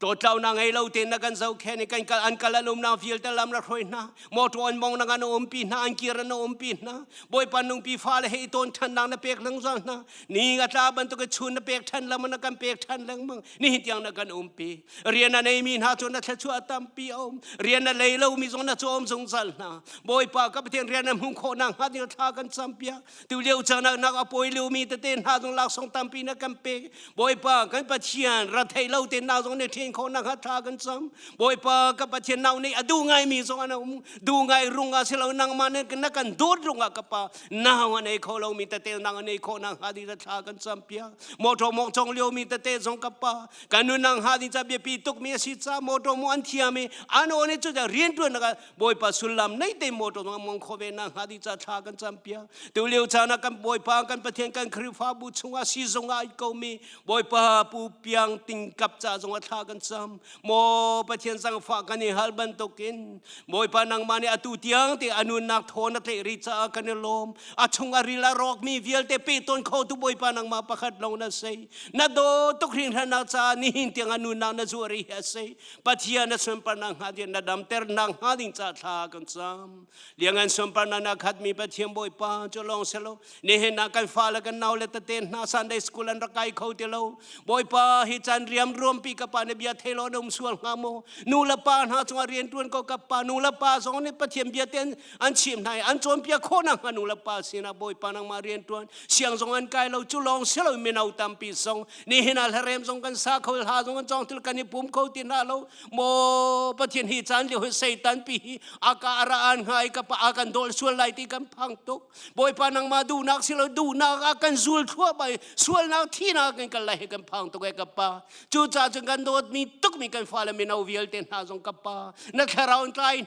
[SPEAKER 3] to tlau na ngai lo ten na kan zau khe ni kan an kalalum na fil ta lam na khoi na mo ton mong na kan pi na an kir na pi na boy pan nung pi fa le he ton than na pek lang zang na ni nga ta ban to ke chun na pek than lam na kan pek than lang mang ni tiang na kan pi rian na nei mi na chon na chu atam pi rian na lei lo mi zong na chom zong sal na boy pa ka pathian rian na mung kho na ha ni tha kan cham pia tu leu cha na apoi leu mi te ten ha zong lak song tam pi na kan pe boy pa kan pathian ra thei lo ten na zong ne kho na ha tha kan cham boy pa ka pathian nau nei adu ngai mi zong ana du ngai runga selo nang man na kan dot runga ka pa na wa nei kho lo mi te te nang nei kho na ha di tha kan cham pia mo to mo chong leo mi te te zong ka pa kan nu nang ha di cha be pi tuk mi si cha mo to mo an thia mi ano ne chu ja rien tu na ka boy pa sulam nei te mo to mong kho ve na ha di cha tha kan cham pia tu leo cha na kan boy pa kan pathian kan Krifabu chunga si zong ai ko mi boy pa pu piang ting kap cha zong tha kan cham mo pathian sang fa kan ni hal ban tokin boy pa nang mani atu tiang te anun nak thon te ri cha kan lom a chunga ri la rok mi vial te pe ton kho tu boy pa nang ma pakhat long na sei na do to khrin na cha ni hin tiang anun na na zu ri ha sei pathian na som pa nang ha na dam ter nang ha ding cha tha kan cham liangan som pa na khat mi pathian boy pa cholong selo ni he na kan fa la kan naw le te na Sunday school an rakai kho te lo boy pa hi chan riam rom pi ka pa ne bia thay lo đông sual ngamo nu la pa na chung rian tuan ko kapa nu la pa zong ni pathiam bia ten an chim nai an chom pia kho na nu la pa sina boy panang ma rian tuan siang zong an kai lo chu long selo minau tam pi song ni hinal harem zong kan sa khol ha zong chong til kan ni pum ko tin na lo mo pathian hi chan le satan pi aka araan ngai ka pa akan dol sual lai ti kan phang tok boy panang ma du nak silo du nak akan zul thua bai sual na thi na kan kal lai kan phang tok ka pa chu cha chung kan dot mi tuk mi kan fa la minau vial ten ha zong ka pa na kharaun tai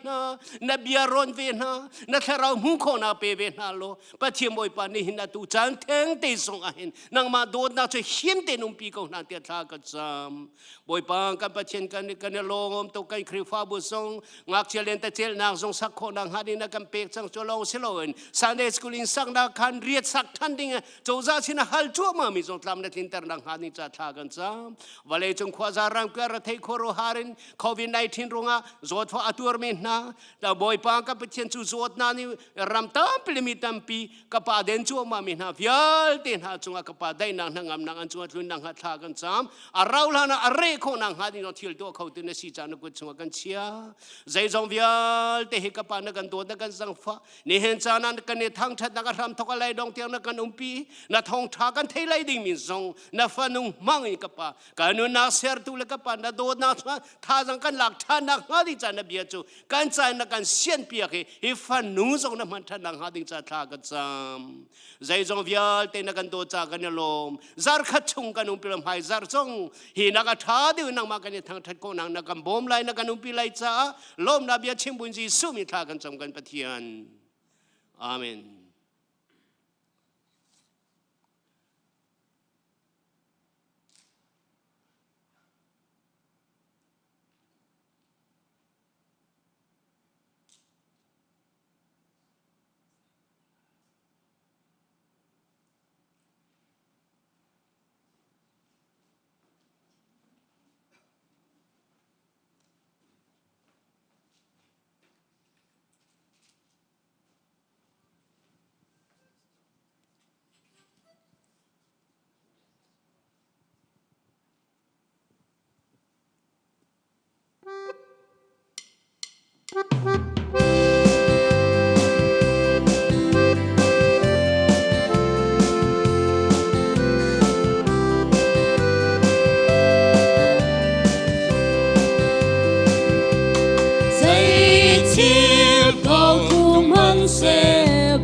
[SPEAKER 3] na bia ron ve na kharau mu kho na pe ve na lo pathiam boy pa ni hin na tu chang theng te song a hin nang ma dot na che him te num pi ko na te tha ka cham boy pa kan pathian kan longom to kan khri fa bu song ngak chelen ta chel nang song sak kho nang hadin na kan pek chang cholong siloin Sunday school in sang na kan riat sak than ding cho za sin hal chu ma mi song tlam na tin tar nang hadin cha tha kan cham wale chung khwa za ram ka ra thei khoro harin covid 19 ronga zot fa atur min na da boy pa ka pathian chu zot na ni ram tam pilimi tam pi ka pa den chu ma mi na vial ten ha chunga ka pa dai nang ngam nang an chu thlun nang ha tha kan cham arau la na are kho nang hadin no thil to khau tin si cha na ku chunga kan chia zai zong vial te he ka pa na kan to na kan sang fa ni hen cha na kan ni thang that na ka ram thok lai dong tiang na kan umpi na thong tha kan thei lai ding min zong na fa nung mang i ka pa ka nu na ser tu le ka pa na do na tha jang kan lak tha na ha di cha na bia chu kan cha na kan sien pia ke hi fa nu zong na man tha na ha ding cha tha ka cham zai zong vial te na kan to cha kan lom zar khat chung kan um pilam hai zar zong hi na ka tha de nang ma kan ni thang that ko nang na kan bom lai na kan um pi lai cha lom na bia chim bun ji su mi tha kan cham kan pathian amen.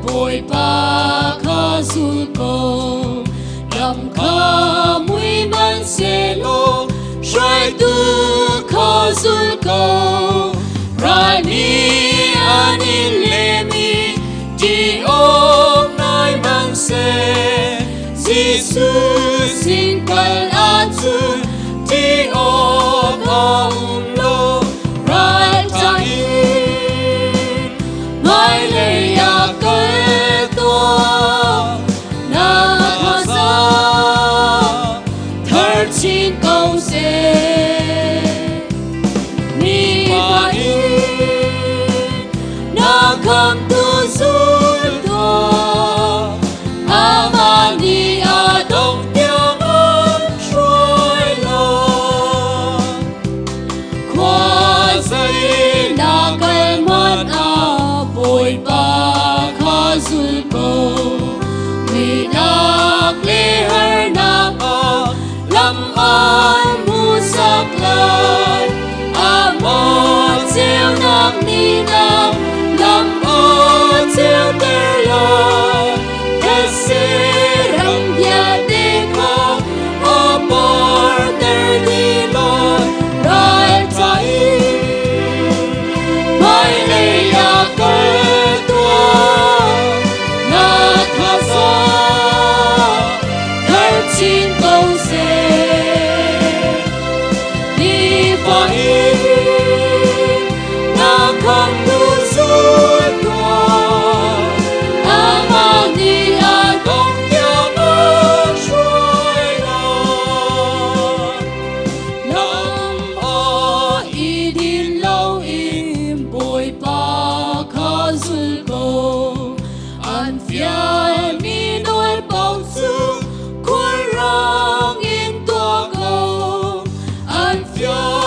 [SPEAKER 4] Bồi ba kha sul ko lam kha mui man se lo shai tu kha sul ko rani anin le mi di om nai man se Giêsu xin kal a chu di om a lo rai ta in mai le ya xin câu sẽ mi và in nó không tu dối to amani a đông tiêu ơn trôi lo qua giây na cái mắt a bồi ba kha dối cô mi nak le har na lam an mu sak lai amor chiều nam ni nam lam o chiều ter lai thế sẽ ram ya de ko amor ter đi lai rai tai mai le ya kai tua na tha sa thar chin câu sẽ na không tu dối to amani a đông tiêu ơn trôi lo nam o i din lâu im bồi ba kha dul ko an phía mi đôi bóng su khuôn rong in tua go an phía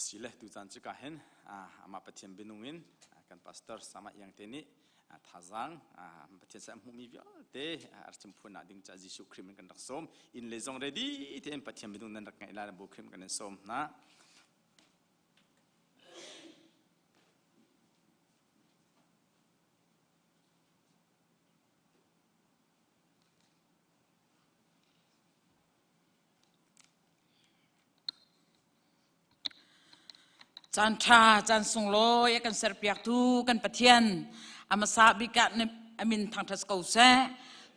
[SPEAKER 1] Sileh tujan cikahen ama patien benungin kan pastor sama yang teni thazang patien sa mu mi via te archim phuna ding cha jisu krim kan dak som in lezong ready te patien benung nan dak ngai la bo krim kan som na
[SPEAKER 5] จันทราจันทรงโลยกันเสร์เปียกทูกันปะเทียนอามาซาบิกะเนอามินทางทัศกาวเซ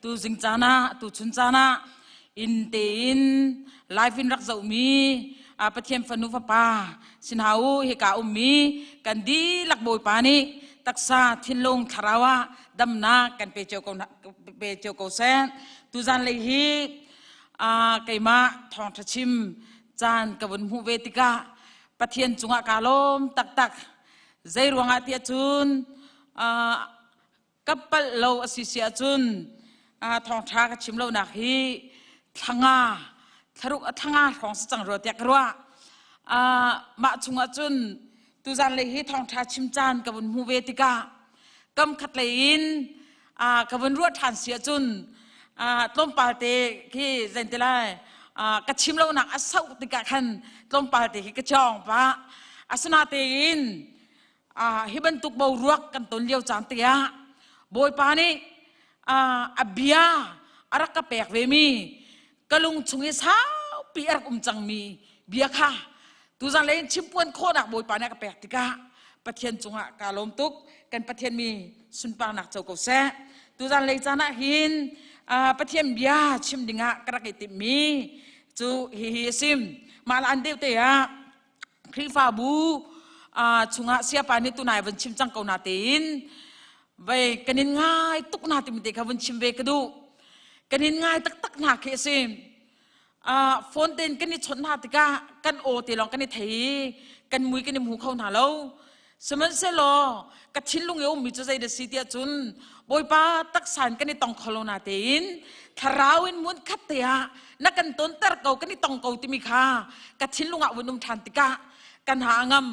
[SPEAKER 5] ตูจิงจานะตูชุนจานะอินเตอินไลฟ์อินรักเจ้ามีปะเทียนฟนุฟปาสินหาวเฮกาอุมีกันดีลักโบยปานีตักษาทินลงทาราวะดำนากันเปเจโกเซตูจันเลยฮีไกมาทองทัชิมจานกวนหูเวติกาปะเทียนจุงกาลมตักใจรวงอาเทียจุนกับปะโลอสิเสียจุนทองทากชิมโลนักฮีทั้งทะลุทั้งของสังรถยักรัวมาจุงจุนตุจันเลยฮีทองทาชิมจานกับวันมูเวติกากำขัดเลยอินกับวันรัวทานเสียจุนต้มปาเตที่เซนเตล่ากระชิมเราหนักอาศัยติกาขันต้มปาเตที่กระจองปะอาสนาเตอินฮิบันตุกเบารวกกันต้นเลี้ยวจานเตียโบยปานี่อับเบียอารักกะแปกเวมีกะลุงชงเอสาวปีอารักจังมีเบียค่ะตุจันเลยชิมปวนโคนักโบยปานี่กะแปกติกาปะเทียนจุงกาลมตุกกันปะเทียนมีสุนปานักเจ้าเกษตุจันเลยจานะหินปะเทียนเบียชิมดิงะกระกิติมีจูฮิซิมมาลอันเดียวเตียครีฟาบูชุงะเสียปานิตุนายวันชิมจังเกานาตินเวกันนินง่ายตุกนาติมิเตกวันชิมเวกดูกันนินง่ายตักนาเคซิมฟอนเดนกันนิชนนาติกากันโอตีลองกันนิเทกันมุยกันนิมูเข้าหนาเราสมัยเซโลกัดชิ้นลุงเอวมีจุดใจเดสิเดียจุนบอยป้าตักสานกันนิตองโคโลนาตินทาราวินมุนคัตเตียนักกันต้นเตอร์เก่ากันนิตองเก่าติมิคากัดชิ้นลุงอาวุนุมทันติกากันหางม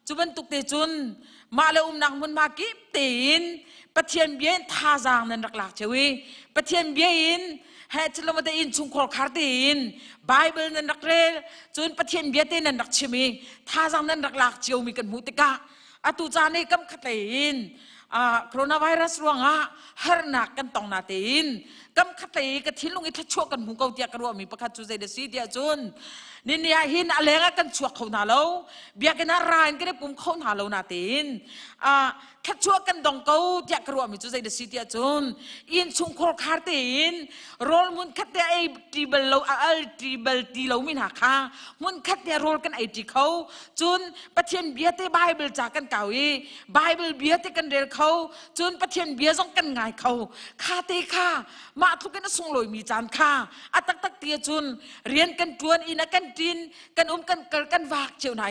[SPEAKER 5] จุบันตุกเตจุนมาเลอุมนังมุนมากิบตีนปะเทียนเบียนท่าจางนันรักหลักเชวีปะเทียนเบียนเฮจิลมาเตอินชุงโคลคาร์ตีนไบเบิลนันรักเรจุนปะเทียนเบียเตนันรักเชมีท่าจางนันรักหลักเชียวมีกันมุติกาอตุจานีกำขัดตีนโคโรนาไวรัสรวงฮาร์นักกันตองนาตีนกำขัดตีกันทิ้งลงอิทชัวกันมุงเกาเตียกรัวมีประคัตจุใจเดซีเดียจุนนี่เนี่ยหินอะไรกันชัวเขาหนาเราเบียกันอะไรกันได้ปุ่มเขาหนาเรานาตีนคัดชัวกันดองเกาเตียกรัวมีจุใจเดซีเดียจุนอินชุงโคลคาร์ตีนโรลมุนคัดเตียไอทีเบลเราทีเบลตีเรามินาคามุนคัดเตียโรลกันไอทีเขาจุนประเทศเบียเตไบเบิลจากกันเก่าอีไบเบิลเบียเตกันเรียเขาจุนประเทศเบียส่งกันง่ายเขาคาเตค่ามาทุกกันส่งลอยมีจานค่าตักเตียจุนเรียนกันจวนอินักกันดินกันกันเกิดกันวากเจียวไหน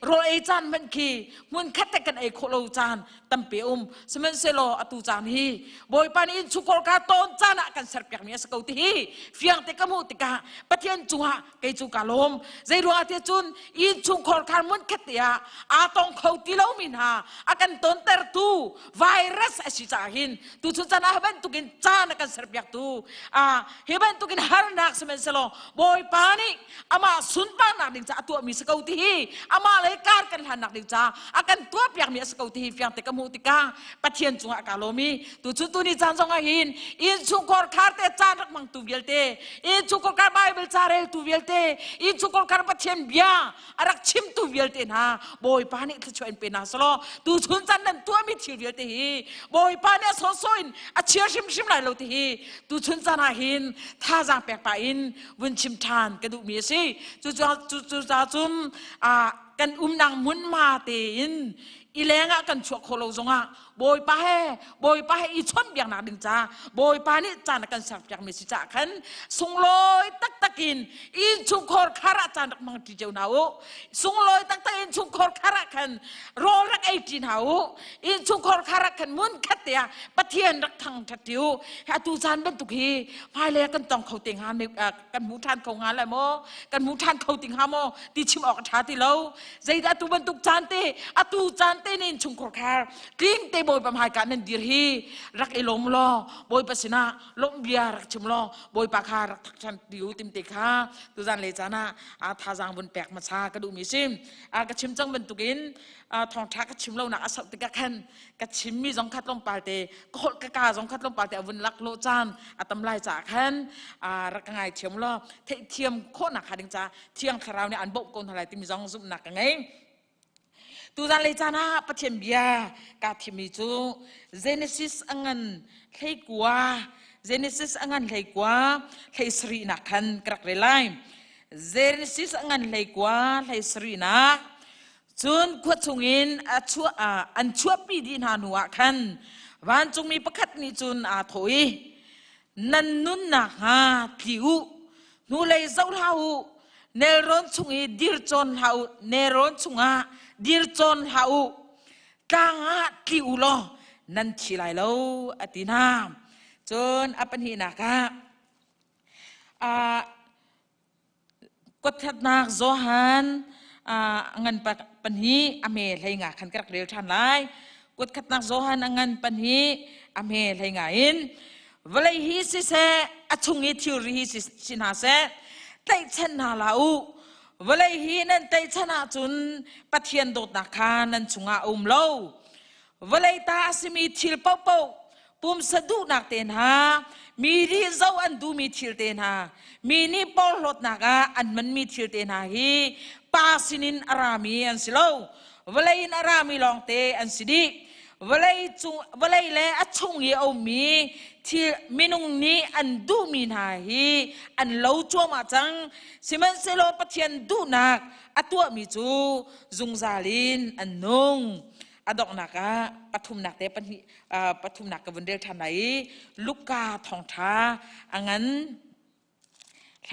[SPEAKER 5] โรเอจานมันขี่มุนคัดแต่กันไอโคโลจานตั้มเปียสมัยเซโลอตูจานฮีบอยปานินชุกโคลกาตอนจานะกันเสร์เปียกเมียสกาวตีฮีเฟียงเตกมูติกาปะเทียนจุฮะเกจูกาลมใจรัวเทียจุนอินชุกโคลกามุนคัดเตียตองเขาตีเลามินฮาอากันตอนเตอร์ตู ไวรัสสิจ่าหินตูชุนจันอาเบนตุกินจานักันเสพยักตูเฮเบนตุกินฮาร์นักสมัยเซโลบอยปานิอามาสุนปานักดิจ่าตัวมีสกาวตีฮีอามาเลยการกันหันนักดิจ่าอากันตัวเปียกมีสกาวตีฮีเฟียงเตกมูติกาปะเทียนจุงอากาโลมีตูชุนตูนี่จานจงอาหินอินชุกคอร์คาร์เตจานรักมังตูเวลเตอินชุกคอร์คาร์ไบเบิลจาเรลตูเวลเตอินชุกคอร์คาร์ปะเทียนเบียอารักชิมตูเวลเตนะบอยปานิช่วยเป็นนาสโลตูชุนจันนั้นตัวมีทิวเวลเตฮีบอยปานิสอสอินอาเชียชิมไหลโลเตฮีตูชุนจันอาหินท่าจางแปลกไปอินวินชิมทานกระดูมีสิจูจ่าจุมกันนางมุนมาเตอินอีแรงกันชัวโคโลจงบอยป้าให้อีชนอย่างนักดึงจ้าบอยป้านี่จานกันสับจากมิสิจ่าขันสุงลอยตักกินอินชุกคอร์คาระจานมังที่เจ้าหนาวสุงลอยตักอินชุกคอร์คาระขันรอรักไอจีหนาวอินชุกคอร์คาระขันมุนขัดเตียปะเทียนรักทางทัดทิวให้ตูจานเป็นตุกีพายเลยกันต้องเขาติงหาในกันมูทานเขางานอะไรโมกันมูทานเขาติงหาโมที่ชิมออกชาติเราใจอาตูเป็นตุกจานเตอาตูจานเตนินชุกคอร์คาร์กลิ้งเตบอยประมาณการนั้นดีฮีรักไอลมล้อบอยปัสนาลมเบียรักชิมล้อบอยปากคารักทักชันดิวติมเตค่ะตุจานเลจานะท่าจางบนแปลกมาชากระดูมีซิมกระชิมจังเป็นตุกินทองทักกระชิมเราหนักอสัตติกะขันกระชิมมีสองคัดลงปาเตกอดกะกาสองคัดลงปาเตอวุนลักโลจานตำลายจากขันรักไงเทียมล้อเทียมโคหนักขาดิงจ้าเทียงคาราวเนี่ยอันบกคนทลายติมีสองซุปหนักไงตูจานเลยจานะปะเทียมเบียกาทิมิจูเจเนซิสอังันเฮกัวเจเนซิสอังันเฮกัวเฮสรีนักขันกรักเรลัยเจเนซิสอังันเฮกัวเฮสรีนักจุนขวดชงอินอันชั่วปีดินหานัวขันวันจงมีประคัดนิจุนถอยนันนุนนักฮาทิวนูเลยเจ้าเท้าเนรอนชงอิดิรจนเท้าเนรอนชงอาดิรจนเท้ากางอาทิวโลนันทีไรโลอตินามจนอปันหินักกดทัดนักโซฮันเงินปันหีอเมลให้งาขันกระเรียวทันไลกดขัดนักโซฮันเงินปันหีอเมลให้งาอินเวลาฮีสิเซอชุงอิทิวรีฮีสินาเซไต่ชนะลาวเวลาฮีนั่นไต่ชนะจุนปะเทียนโดดนักขานั่นชุงอาโลเวลาตาสิมีทิลเป่าปุ่มสะดุนักเตนหามีรีเจ้าอันดูมีทิลเตนหามีนี่ปอลดนักอันมันมีทิลเตนหาฮีปาสินินอารามีอันสิโลเวลาอินอารามีลองเตอันสิดีเวลาเลอชงเยอมีที่มินุงนี้อันดูมีนาฮีอันเล่าจัวมาจังสิมันเซโลปะเทียนดูนักอัตัวมีจูจุงซาลินอันนงอดอกนักปฐุมนักเตปฐุมนักกับวันเดียวทันไหนลูกกาทองท้าอันนั้นใ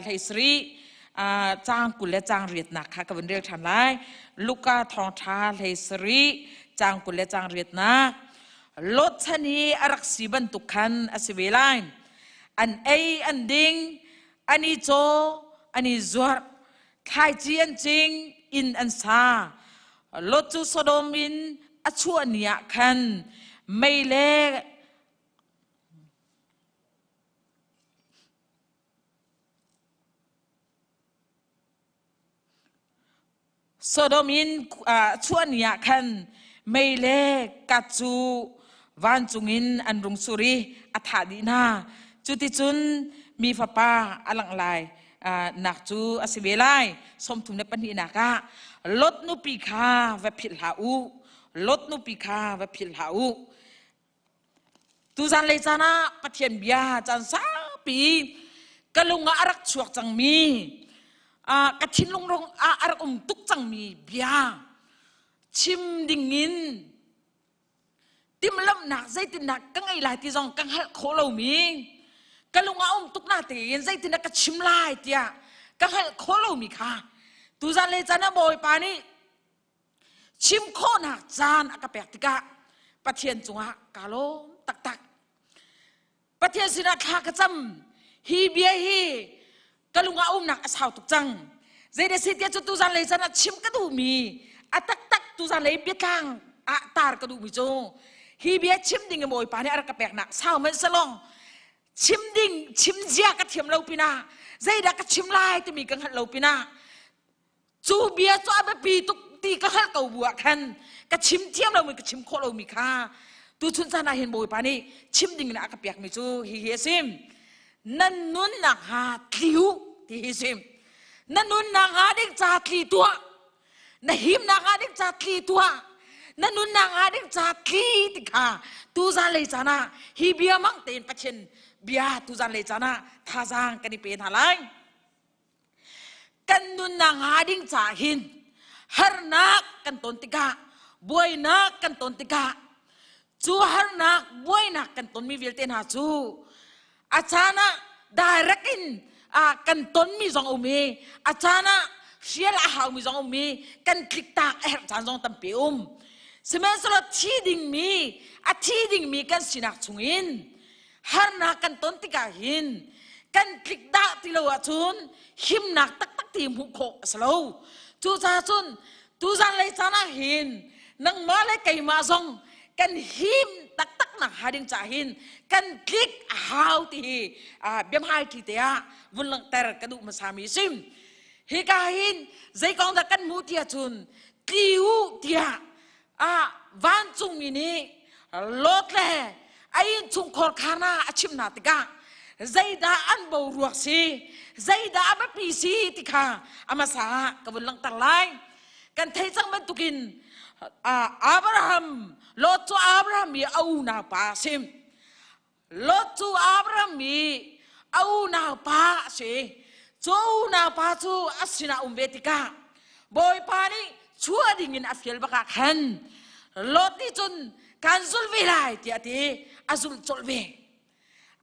[SPEAKER 5] ห้สรีจ้างกุลและจ้างเรียดนักค่ะกับวันเดียวทันไรลูกกาทองท้าให้สรีจ้างกุลและจ้างเรียดนักลดชนีอรักษีบรรทุกขันอสิเวลัยอันอันดิงอันนี้โจอันนี้จวดไทยจีนจริงอินอันซาลดจูโซโดมินอชวเนียขันไม่เล่โซโดมินชวเนียขันไม่เล่กัจจูวันจุงินอันรุงสุรีอัฐาดีนาจุติจุนมีฟ้าป่าอลังลายนักจูอสิเวลัยสมทุนในปัญหานักลดนุปีคาเวพิลหาอูลดนุปีคาเวพิลหาอูตุจันเลยจานะปะเทียนเบียจันสาปีกะลุงอารักชวกจังมีกะชินลงอารักตุกจังมีเบียชิมดิ่งอินติมลำหนักใจตินักกังไอหลายที่จองกังให้โคเรามีกะลุงตุกหน้าเตียนใจตินักกะชิมลายเตียกังให้โคเรามีค่ะตุจันเลยจานะบอยปานี่ชิมโคหนักจานอากาเปกติกะปะเทียนจุงะกาโลตักปะเทียนสินักขากระจำฮีเบียฮีกะลุงหนักสาวตุกจังใจเดสิเตียจุตุจันเลยจานะชิมกระดูมีตักตุจันเลยเบียตัง อะตาร์กระดูมิจูฮีเบียชิมดิ่งโมยปานี่อะไรกระแปกหนักเศร้ามันสลองชิมดิ่งชิมเจียกระเทียมเราปีนาใจดักกระชิมลายจะมีกังหันเราปีนาจูเบียจ้าแบบปีตุกตีกังหันเก่าบัวคันกระชิมเทียมเรามีกระชิมโคเรามีค่าตูชุนซานาเห็นโมยปานี่ชิมดิ่งนะกระแปกมิจูฮีเฮซิมนั่นนุ่นนักหาทิวที่ฮิซิมนั่นนุ่นนักหาเด็กจ่าทีตัวนั่นหิมนักหาเด็กจ่าทีตัวนั่นนุ่นนักหาเด็กจ่าทีติค่ะตูจานเลยจานะฮิเบียมังเต็นปัจเจนเบียตูจานเลยจานะท่าจางกันนี่เป็นอะไรกันนุ่นนักหาเด็กจ่าหินฮาร์นักกันต้นติกาบวยนักกันต้นติกาจูฮาร์นักบวยนักกันต้นมีวิลเตนหาจูอาจารย์ได้รักินกันต้นมีจงอุมีอาจารย์เชียร์ละหามีจงอุมีกันคลิกตากจานจงตั้มเปียมสมัยสลัดที่ดิ่งมีที่ดิ่งมีกันสินักชงอินฮาร์นักกันต้นติกาหินกันคลิกตากที่เราจุนหิมนักตักทีมหุกโขสโลจูซาจุนตูจันเลยจานะหินนังมาเลยไก่มาจงกันหิมตักนักหาดิ่งจ่าหินกันคลิกหาวที่เบียมไฮที่เตียวุ่นลังแต่กระดูกมาสามีซิมฮิกาหินใจกองตะกันมูเทียจุนติวเทียวันจุงมินีโลดเล่ไอ้จุงคอร์คานาชิมนาติกาใจดาอันบรัวซีใจดาแบบปีซีติกาอามาสากวุ่นลังตะไลกันเทจังมันตุกินอับราฮัมโลดจูอับราฮัมมีเอาหน้าปาซิมโลดจูอับราฮัมมีเอาหน้าปาซิจูหน้าปาจูอัศนาเวติกาบอยปานี่ชัวดิ่งอัฟเยลบักขันโลดนี่จนการสุลวิไลที่อดีอาสุลสุลเว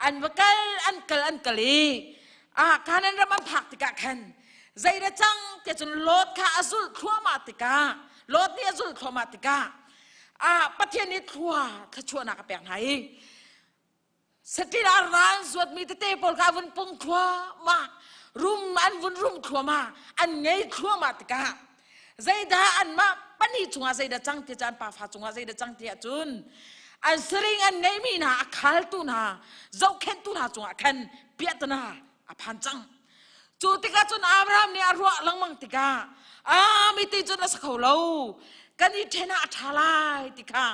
[SPEAKER 5] อันวักอันกลีการนั้นเรามาผักติกาขันใจระจังที่จนโลดข้าอาสุลครัวมาติกาโลดนี่อาสุลครัวมาติกาประเทศนี้ครัวถ้าชัวนักแปลงไหนสติลาร้านสวดมีเตะปอลกาวันปงครัวมารุมอันวันรุมครัวมาอันไงครัวมาติกาใจดาอันมาปนิจงอาใจดาจังที่จานป่าฟ้าจงอาใจดาจังที่จุนอันสริงอันไงมีนาอักขลตุนาเจ้าเข็นตุนาจงอักขันเปียตนาอภันจังจูติกาจุนอับราฮัมเนี่ยรัวลังมังติกามีติจุนสักเขาเล่ากันนี่เทน่าอัฐาลายติกา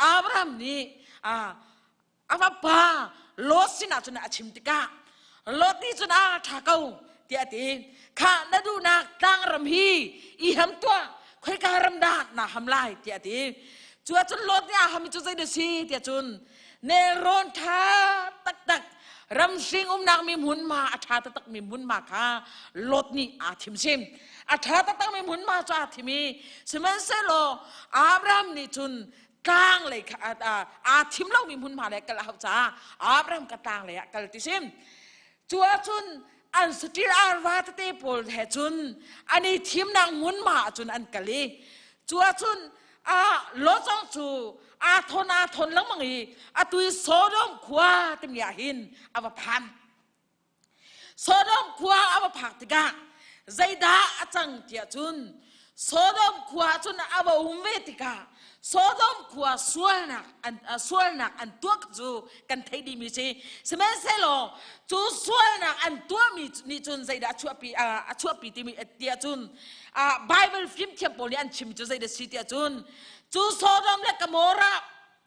[SPEAKER 5] อับราฮัมนี่อาว่าป้าโลดสินะจุนอาชิมติกาโลดนี่จุนอาทาเก้าเดียดีข้าณดูนักตั้งรำฮีอีหำตัวค่อยการรำดาหน้าหำลายเดียดีจัวจุนโลดเนี่ยหำจุนใจเดือดซีเดียจุนเนรอนท้าตักรำสิงนักมีมุนมาอาชาตักมีมุนมาค่ะโลดนี่อาทิมซิมอาชาตักมีมุนมาจ้าทิมีสมัยเซโลอับราฮัมนี่จุนกลางเลยทิมเล่ามีมุนมาเลยกันแล้วจ้าอับราฮัมก็ต่างเลยกันติซิมจัวจุนอันสุดที่อารวาตเตปอลเหจุนอันนี้ทิมนางมุนมาจุนอันกะลีจัวจุนโลจงจูทนลังมังอีตุยโซดอมขวาติมยาหินอวพันโซดอมขวาอวผักติกาใจดาจังเทียจุนโซดอมขวาจุนอวเวติกาโซดอมขวาสวยนักอันตัวจูกันไทยดีมีสิสมัยเซโลจูสวยนักอันตัวมีนี่จุนใจดาชัวปีที่มีเทียจุนไบเบิลฟิล์มเทียมโพลีอันชิมจูใจดาสิเทียจุนจูโซดอมและกโมรา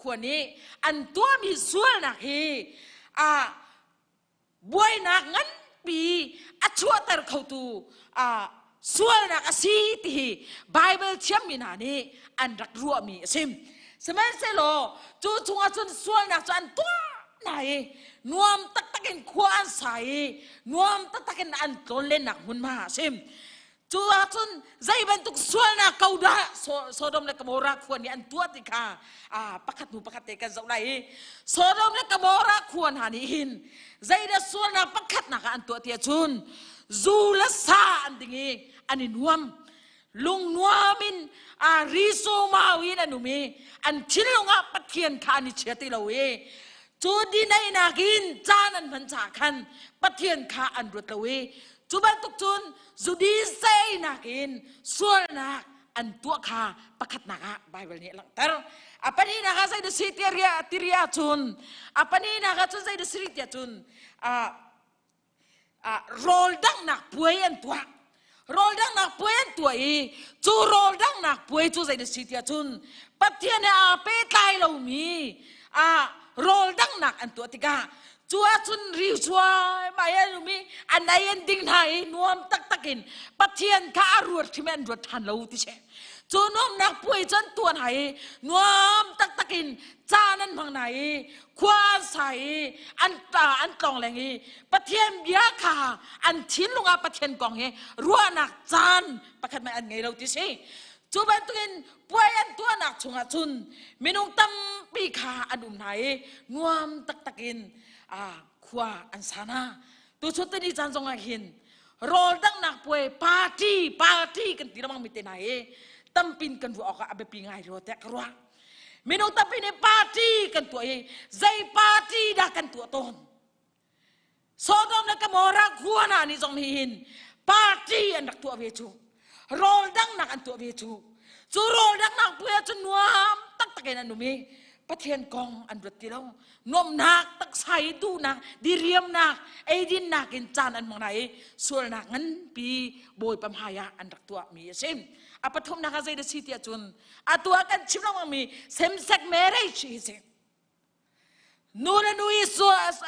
[SPEAKER 5] ควรนี้อันตัวมีสวยนักฮีบวยนักงั้นปีชัวแต่เขาตูสวยนักสิที่ไบเบิลเทียมมีนานี้อันรักรัวมีซิมสมัยเซโลจูชงจุนสวยนักจันตัวไหนนวมตักกินควานใสนวมตักกินอันต้นเล่นหนักหุ่นมาซิมจูจุนใจเป็นตุกสวยนักเกาดาโซดอมและกโมราควรนี่อันตัวติกาปักขัดหูปักขัดเตกันเจ้าไหนโซดอมและกโมราควรหานี่หินใจเดสวยนักปักขัดนักอันตัวเตียจุนจูละซาอันดิ่งอันนี้นวมลุงนวมินริโซมาวินันุมีอันชิลงะปัทเทียนคานิเชติลาเวจูดีในนากินจานันพันจากขันปัทเทียนคาอันรุตลาเวจูบันตุกจุนจูดีเซนากินสวยนัก อันตัวข้าประคัดนักไบเบิลนี้หลังแต่apa ni nak saya dah sih tiria cun apa ni nak saya dah sih tiria cun roll dang nak puayan tua roll dang nak puayan tua cu roll dang nak puay cu saya dah sih tiria cun patian apa tay lau mi roll dang nak antua tiga cua cun riu cua maya lau mi andai ending hai nuam tak takin patian ka arut timen arut han lau ticheจูน้อมนักป่วยจนตัวไหนน้อมตักกินจานั้นพังไหนคว้าใส่อันตาอันกล่องแรงนี้ปะเทียมยาขาอันทิ้นลงอาปะเทียนกล่องนี้รัวหนักจานประคันไม่อันไงเราที่สิจูบันตุกินป่วยอันตัวหนักชงอาจุนมินุงตั้มปีขาอันดุมไหนน้อมตักกินคว้าอันสานาตัวชุดนี้จานทรงอาหินรอดังหนักป่วยปาร์ตี้กันที่เราบังมิเตไหนตั้มปินกันวัวออกอาเบปีง่ายรัวแต่กรัวมินุตั้มปินในปาร์ตี้กันตัวใจปาร์ตี้ด่ากันตัวตนโซดอมนักมอรักหัวหน้านี่จงหินปาร์ตี้อันดักตัวเวจูรอดังหนักอันตัวเวจูจูรอดังหนักเพื่อจนวามตักตะเกนันดูมีประเทศกองอันรัติเรานมนักตักใส่ดูนักดิเรียมนักไอดินนักกินจานอันมองไหนส่วนนักงั้นปีโบยปัมหายาอันรักตัวมีเช่นapa thum nak azai de sitia chun atua kan chimlang mi same sex marriage is nuna nui so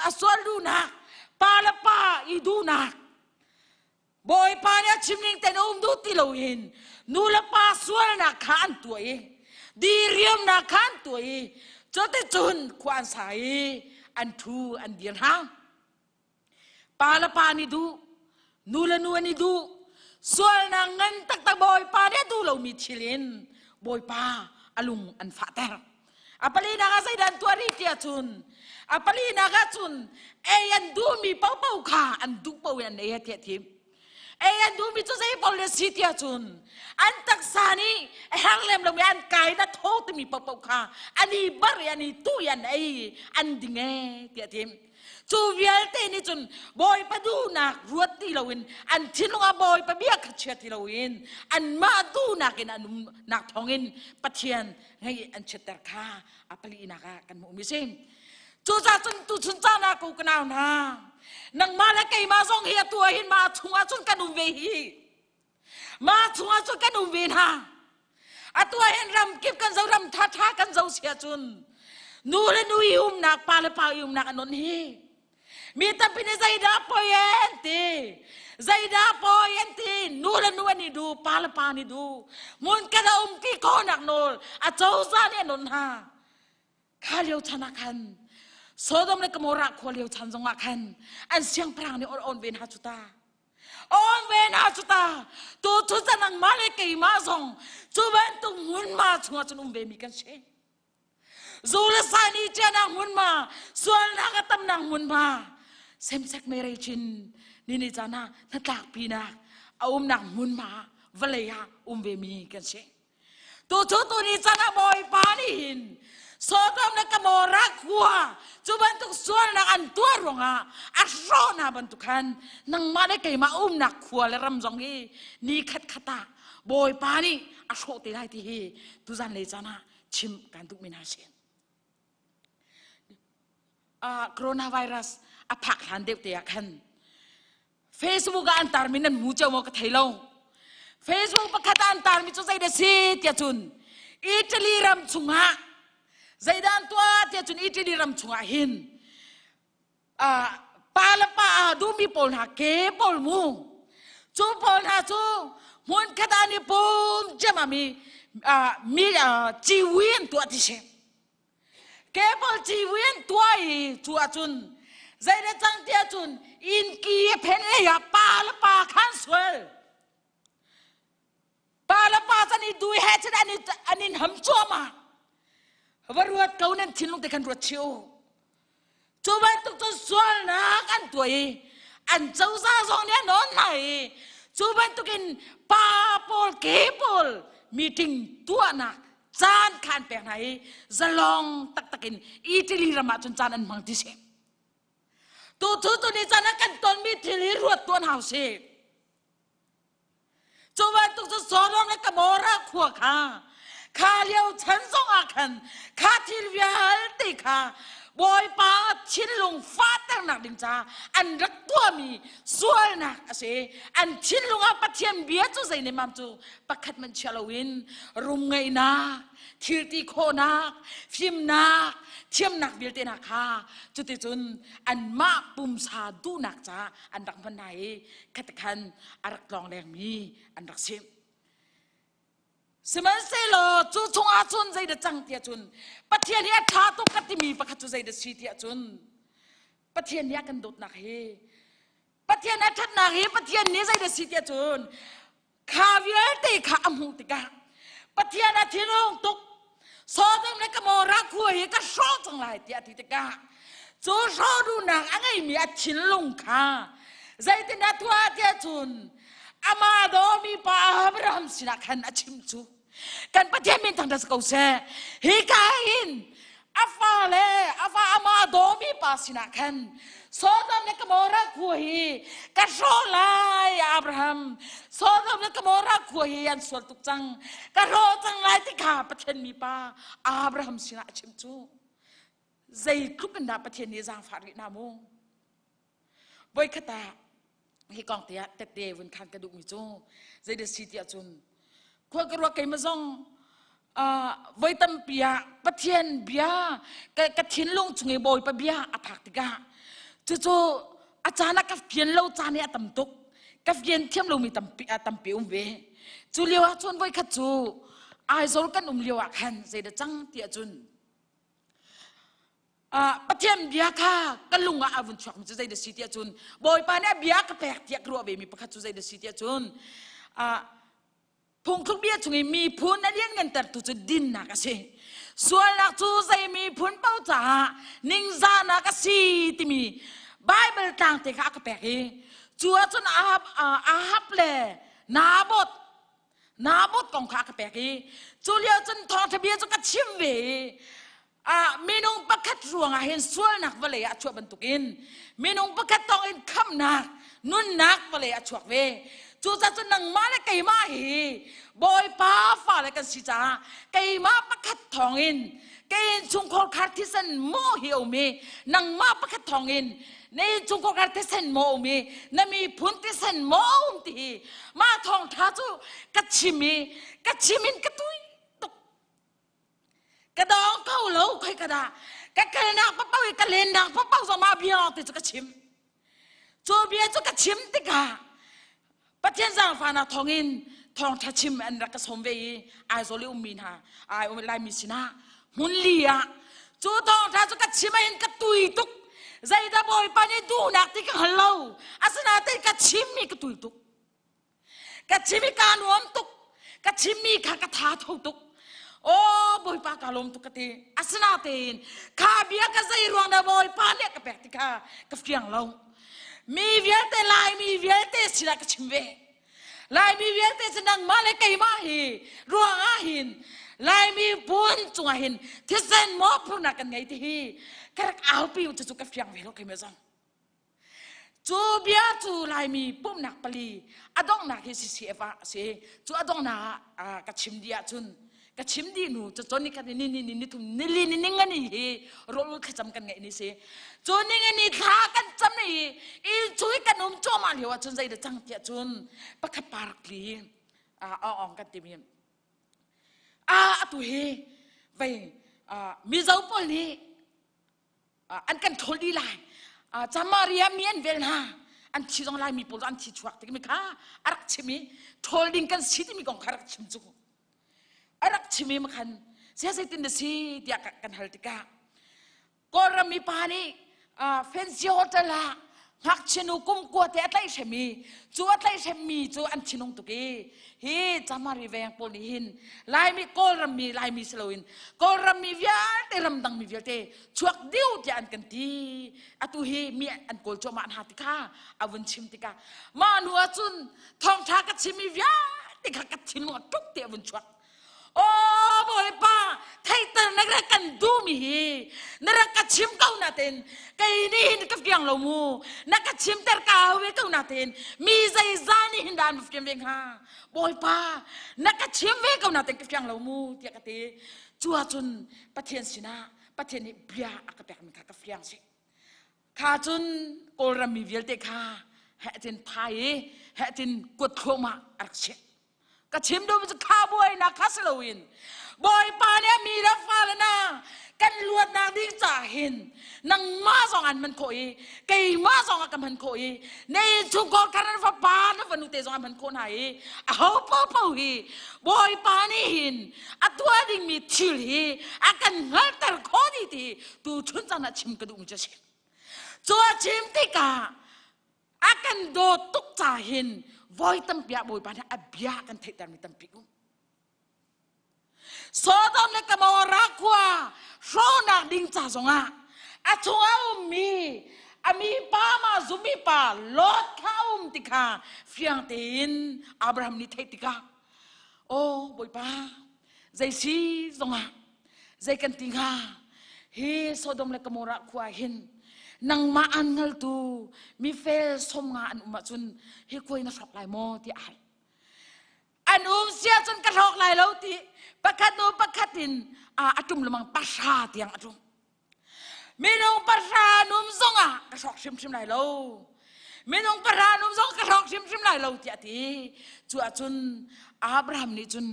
[SPEAKER 5] asol du na pala pa iduna boy pa nya chimling ten du tiloin nula pa swal na khan tuai di riam na khan tuai chote chun kwan sai an thu an dian hang pala pa ni du nula nu ni duส่วนนางเงินตักบอยป้าเนี่ยดูเรามีชิลินบอยป้าอลุงอันฝาแต่อัปลีนากาใส่ดันตัวรีเตียจุนอัปลีนากาจุนเอยันดูมีเป้าขาอันดูเป้ายันเอเทียทิมเอยันดูมีจุดใส่บอลเลสิเตียจุนอันตักสานีฮังเลมเรามีอันไก่นัดโทษมีเป้าขาอันนี้บาร์อันนี้ตู้ยันไออันดิ่งเอเตียทิมจูเวียลเตนี่จนบอยปะดูนักรวดที่เราวินอันทิ้งลงอาบอยปะเบียกเชียที่เราวินอันมาดูนักกินอันนักทองอินปะเทียนไงอันเชตร์คาอัปลีนักกันมุมิเซมจูจ่าจนตุชนจ้านักกูกันเอานะนังมาแล้วไก่มาส่งเฮียตัวหินมาชงอาจนกันอุเวฮีมาชงอาจนกันอุเวนะอัตัวเห็นรำเก็บกันเจ้ารำท่ากันเจ้าเสียจุนนูและนูยุมนักปาและปายุมนักอันนนฮีมีแต่เป็นใจดาปอยนตีใจดาปอยนตีนูและนูนี่ดูปาและปานี่ดูมุนกันเอาที่ก้อนหนักโนลอาเจ้าซาเนี่ยนนฮาข้าเลี้ยวชนะกันโซดอมและกโมระข้าเลี้ยวชันจงอาคันอันเสียงพรางนี่อ่อนเวนฮาจุตาอ่อนเวนฮาจุตาตัวทุจันนังมาเลกีมาซงจูบันตุงหุ่นมาชัวจนเวมีกันเชจูเลสานีเจนังหุ่นมาส่วนนักตำนังหุ่นมาsame sex marriageนี่จานะนักปีนักเอาหนังมุนมาเวลยาเวมีกันเชตัวชุดตัวนี้จานะบอยปานี่หินโซดอมนักมอรักหัวจูบันตุกส่วนนักอันตัวรองอัศรนาบันตุกันนังมาได้เกี่ยมาหนักหัวและรำจงนี่ขัดตาบอยปานี่อัศโรติได้ที่ตุจันเลยจานะชิมกันตุมินาเชนโคโรนาไวรัสอภักหันเด็กเตียกันเฟซบุ๊กอันตาร์มินันมูเจ้าโมกเทลงเฟซบุ๊กประกาศอันตาร์มิจุใจเดซีเตียจุนอิตาลีรำชุงฮะใจดันตัวเตียจุนอิตาลีรำชุงฮะหินปาลปาดูมีปนหาเก็บปนมูจูปนหาจูมุนขดานิปุ่มเจ้ามีจีเวียนตัวที่เชเก็บปนจีเวียนตัวอีชัวจุนใจได้จังเตียจุนอินกีเพนเอยปาละปาขันสวยปาละปาจันนี่ดูเฮชอันนี้หำจัวมาว่ารัวเขานั่นทิ้งลงแต่กันรัวเชียวจูบันตุกตัวสวยนะกันตัวอันเจ้าซาสองเนี่ยนอนไหนจูบันตุกินปาปอลเก็บปอลมีทิ้งตัวนักจานขันแปลงไหนจะลองตักกินอิตาลีรามาจนจานอันมังดิเชตัวนี้จะนักกันตอนมีทีรีรวดตัวหาวเชจูวันตุกจะสอนนักกมอรัก ขัวข้าเลี้ยวฉันส่งอาคันข้าที่เวียลติข้าบอยป้าชินลงฟาดตั้งหนักดิงจ้าอันรักตัวมีสวยนักสิอันชินลงอาปะเทียนเบียจูใจในมัมจูปะคัดมันเชลวินรุมไงนักทิลตีโคนักฟิมนักเทียมนักเบียลเตนักค่ะจุดที่จุนอันมาปุ่มซาดูนักจ้าอันรักพันไหนขัดขันอารักลองแรงมีอันรักซิมสมัยเซโลจูชงอาจุนใจเดจังเตียจุนปะเทียนเนี่ยท้าตุกัดที่มีปะคัดจูใจเดสีเตียจุนปะเทียนเนี่ยกันดุดนักเฮปะเทียนเนี่ยทัดนักเฮปะเทียนเนี่ยใจเดสีเตียจุนข้าเวียตีข้าอมูติกาปะเทียนเนี่ยที่น้องตุกสอดในกระโมรักคุยก็ชอบจังไรเตียติกาจูชอบดูนักอันไงมีอัดชินลงข้าใจที่นัดทัวเตียจุนอามาโดมีป้าอับราฮัมสินักขันอัชิมจูกันปะเทียนมินทางดัสกาวเซฮิกาอินอาฟาเลอาฟาอามาโดมีป้าสินักขันสอดในกระโมรักคุยก็ชอบไลอับราฮัมสอดในกระโมรักคุยยันสวดตุกจังก็รอจังไรที่ข้าปะเทียนมีป้าอับราฮัมสินักอัชิมจูใจคลุกกันดาปะเทียนนี้จางฟารินามูไว้ขตาให้กองเตียเตเตวันคันกระดูกมิจูใจเดสีเตียจุนขั้วกระรัวไก่มาซองไว้ตั้มเปียปะเทียนเบียกระทิ้นลงจุงไอ้บอยปะเบียอภักติกาจู่อาจารย์นักกับเพียนเล่าจานเนี่ยตั้มตุกกับเพียนเทียมลงมีตั้มเปียเวจู่เลี้ยวจนไว้ขัดจู่ไอ้โซลกันเลี้ยวขันใจเดจังเตียจุนปะเทียนเบียค่ะกันลุงอาวุธช็อกมันจะใจเดสีเตียจุนบอยปาเนี่ยเบียกระแปกเตียกรัวเบมีประคัตจะใจเดสีเตียจุนพงทุกเบียจุงมีพุนนั่นเรียนเงินแต่ตุจะดินนักสิส่วนหลักจูใจมีพุนเป้าจ่านิ่งซานักสิที่มีไบเบิลต่างเตะข้ากระแปกจัวจนอาฮับเลยนาบดของข้ากระแปกจูเลียจนทองทะเบียนจนกระชิมเวมีนงประคัดรวงเห็นส่วนนักวะเลยช่วยบรรทุกินมีนงประคัดตองเห็นคำนักนุ่นนักวะเลยช่วยเวจูจะจนนังมาเลยไก่มาหีบอยป้าฝ่าเลยกันสิจ้าไก่มาประคัดทองเห็นไก่ชุงโคคัดที่เส้นโมเหี่ยวมีนังมาประคัดทองเห็นในชุงโคคัดที่เส้นโมมีนั่นมีพุนที่เส้นโมตีมาทองท้าจูกัดชิมิกระตุยกระดองเข้าเหลาใครกระดากระเกลนักป้าเป้ากระเลนนักป้าเป้าสมาเบียร์ติดจุกชิมจูเบียร์จุกชิมติกาปะเทียนจางฟานาทองอินทองทัชิมอันรักสมเวย์ไอโซลิอุมินฮาไออุมิไลมิสินามุนเลียจูทองทัจุกชิมเห็นกระตุยตุกใจตาบอยปานี่ดูนักติกาเหลาอาสนาติกาชิมมีกระตุยตุกกระชิมมีการนวมตุกกระชิมมีขากระทาทุกตุกโอ้บอยป้าการลมตุกตีอาสนาเตนข้าเบียกระใจรวงนะบอยป้าเนี่ยกระแปกติกากระเฟียงเรามีเวียเตลายมีเวียเตสินักชิมเวลายมีเวียเตสินังมาเลยไก่มาหีรวงอาหินลายมีบุญจงอาหินที่เส้นมอพูนักกันไงที่กระเอาปิวจะจุกกระเฟียงเวลใครไม่ซังจูเบียจูลายมีปุ่มนักปลีอดองนักที่สิเอฟาสิจูอดองนักกระชิมเดียจุนกระชิมดีหนูจะจนนี่กันนี่ทุ่มนี่งันนี่รู้ขจำกันไงนี่สิจนนี่งันนี่ท้ากันจำนี่อีช่วยกันนุ่มจ้ามาเหลียวจนใจเดือดจังเตียจนปะขับปากลีอ่องกันตีมีตัวเฮไปมีเจ้าปอนี่อันกันทนดีไลจามาเรียมีอันเวลนาอันที่ตรงไลมีปอลอันที่ชวักที่มีข้าอารักชิมีทนดิ้งกันสิที่มีกองคารักชิมจุอารักชิมีมันคันเสียใจตินเดซีเดียกันฮัลติกาก็รำมีปานี่เฟนซิโอตละหักชินุกุมกัวเตะไลเชมีจูอัตไลเชมีจูอันชินุงตุกีฮีจามารีเวงปอลีหินลายมีก็รำมีลายมีสโลวินก็รำมีเวียเตรำดังมีเวียเตชวกดิวที่อันกันทีอตุฮีมีอันโกลจอมาอันหาติกาอาวันชิมติกามาหนัวจุนทองชากัดชิมีเวียติกากัดชินุทุกเตะวันชวกโอ้บอยป้าไทยเติร์นนัก นักกันดูมีนักกัดชิมเก้านาเต็นไก่นี่หินกับยังเรามูนักกัดชิมแต่กาวเวเก้านาเต็นมีใจจานี่หินดานฟิมเวงฮาบอยป้านักกัดชิมเวเก้านาเต็นกับยังเรามูเดียกติจัวจุนประเทศสินะประเทศนี้เบียอักเปกมีกับยังสิข้าจุนโอรามีเวลเตข้าเฮตินไทยเฮตินกดโคมาอักเชกัดชิมดูมันจะข้าบวยนักคาสโลวินบอยป้าเนี่ยมีรับฟ้าแล้วนะกันลวดนางดิ้งจ่าเห็นนางมาสองอันมันโคยไก่มาสองอันกันมันโคยในชุกกอดกันนั้นฟ้าป้านะวันนู้นเตะสองอันมันโคไหนเอาเป้าเป้าฮีบอยป้านี่เห็นอัตัวดิ้งมีทิลฮีอากันหัลแต่โคดีทีตูชุนจันทร์ชิมกระดูกจะเช่นจัวชิมติกาอากันโดตุกจ่าเห็นวอยตั้มเปียบอยป้าเนี่ยอับยากันเถิดแต่ไม่ตั้มปีกุโซดอมเลกมอรักว่าโซนักดิ้งจ่าสงะอาชัวมีอามีป้ามาซุมีป้าลอดข้าวติกาฟิยังเต็นอับราฮัมนี่เทติกาโอ้บอยป้าใจซีสงะใจกันติงาเฮโซดอมเลกมอรักว่าเห็นนางมาอันเงลตูมีเฟลสมงาอันอุมาจุนเฮคุยนักสอบลายโมที่อัลอันเสียจนกระทอกลายแล้วที่ประคัดโนประคัดดินอาจุมละมังปัสชาที่ยังอาจุมมีน้องปัสชานุ่มซงกระทอกชิมลายแล้วมีน้องปัสชานุ่มซงกระทอกชิมลายแล้วที่อาทิจูอาจุนอับราฮัมนี่จุน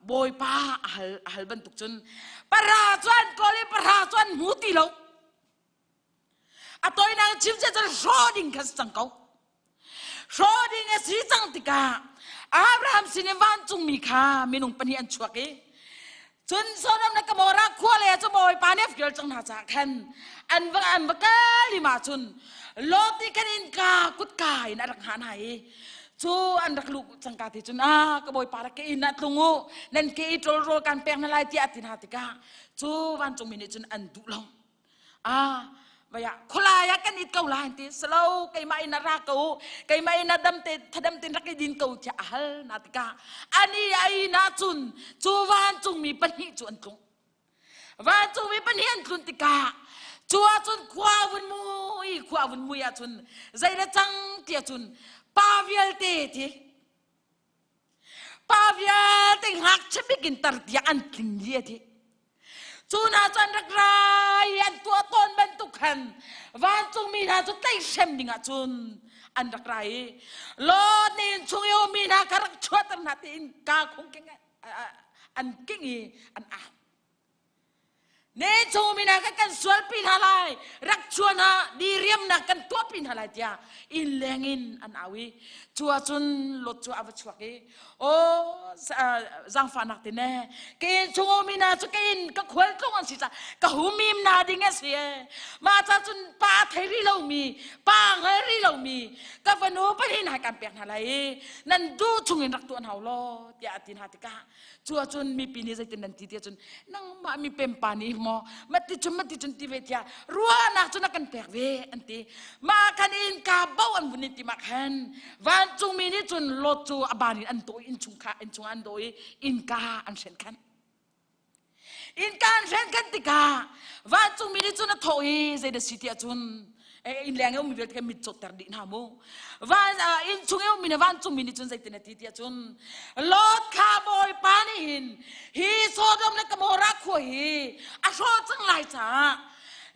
[SPEAKER 5] บอยป้าฮัลบันตุกจุนปราจวนกอลีปราจวนมูติแล้วตัวนั้นชิมจะโชดิ้งกันสังเกตโชดิ้งสีจังติกาอับราฮัมสินวันจุงมีข้ามีนุ่งปนีอันชัวกี้จนโซดอมนักมอรักขั้วเลยจะบอยปานีฟิลจังหาจากขันอันบักลิมาจุนโลติกันอินกากุดกายนักหาไหนจูอันรักลูกจังกาติจุนกบอยปารักอินนัดลุงูนั่นกีโตโรกันเปียงนั่นลายที่อตินาติกาจูวันจุงมีนิจุนอันดุลงว่าคนลายกันอิดเกาลายที่สโลว์ไก่ไม่นารักกูไก่ไม่นาดำเตถ้าดำเตรักดินกูจะฮัลนาติกาอันนี้ไอ้นาจุนจูวันจุงมีปัญหาจุนจุงวันจุงมีปัญหาจุนติกาจูจุนขวาวนมุยจุนใจละจังเตียจุนปาเวลเตที่ปาเวลเตหักจะไม่กินตรยานติงเดียที่จูน่าจันรักรายอันตัวตนบรรทุกขันวันจุงมีน่าจุดไต่เชมดิ่งจุนอันรักรายโลดนี่จุงโยมีน่ากรักชวดนาตินกาคงเก่งอันเก่งอันเนี่ยจูมีน่ากันสวดปีนอะไรรักชวนะดีเรียมนักกันตัวปีนอะไรเดียอินแรงอินอันอาวิจัวจุนลดจัวอวชวกีโอ้จังฟ้านักตินเน่กินจูมีน่าจุกินก็ควรต้องอันสิจ้ะก็หูมีมนาดิ่งเสียมาจ้าจุนป้าเทรีเรามีป้าเฮรีเรามีก็วันนู้นไปที่ไหนกันเปียกอะไรนั่นดูจุงอินรักตัวเขาโลเดียตินหาติกาจัวจุนมีปีนี้ใจตินนันทีเดียจุนนั่งมามีเป็นปานีมาติจุนที่เวทีรัวนักจุนกันเปียกเวอันตีมาคันอินกาเบ้าอันบุญติมาคันวันจุงมีนี่จุนโลจูอบานิอันโตอินชุงคาอินชุงอันโดยอินกาอันเช่นกันอินกาอันเช่นกันติกาวันจุงมีนี่จุนโถยใจเดสิที่จุนอินแรงเอามีเวลที่มิดจดแต่ดินามูวันอินชุงเอามีในวันจุงมีนี่จุนใจตินที่จุนโลดคาบอยปานิหินฮีโซดอมและกโมรักขวยอาโชจังไรจ้า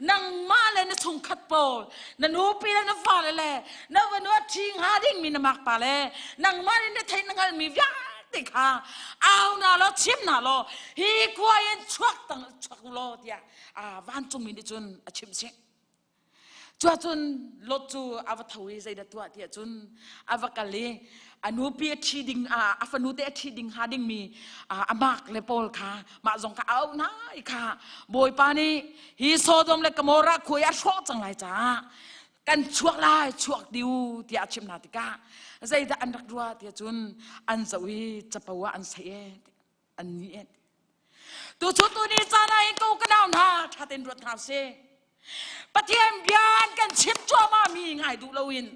[SPEAKER 5] นังมาเลยนะชงขัดโปนันหูปีแล้วนะฟ้าเลยแหละนับวันว่าชิงหาดิ่งมีนมักปาเลยนังมาเลยนะไทยนังมีวิญติค่ะเอาหน้าเราชิมหน้าเราฮีควายชวักตั้งชวักโลเดียวันจุงมีนี่จุนชิมเชงจัวจุนลดจูอวตารใจดัตัวเดียจุนอวกาลีอนุเปียชีดิงอฟนุเตชีดิงหาดิงมีอามากเลปอลค่ะมาจงกเอาหน้าอีกค่ะบอยปานีฮีโซดอมเลกโมรักคุยชวกจังไรจ้ากันชวกไล่ชวกดิวที่อาชิมนาติกาใจดัอันรักดัวเดียจุนอันสวีจะปะวะอันเสียอันนี้ตัวชุดตัวนี้จ้าไหนกูกันเอาหน้าถ้าเต็นรถทาวเซปะเทียมยานกันชิมจัวมามีไงดูลวิน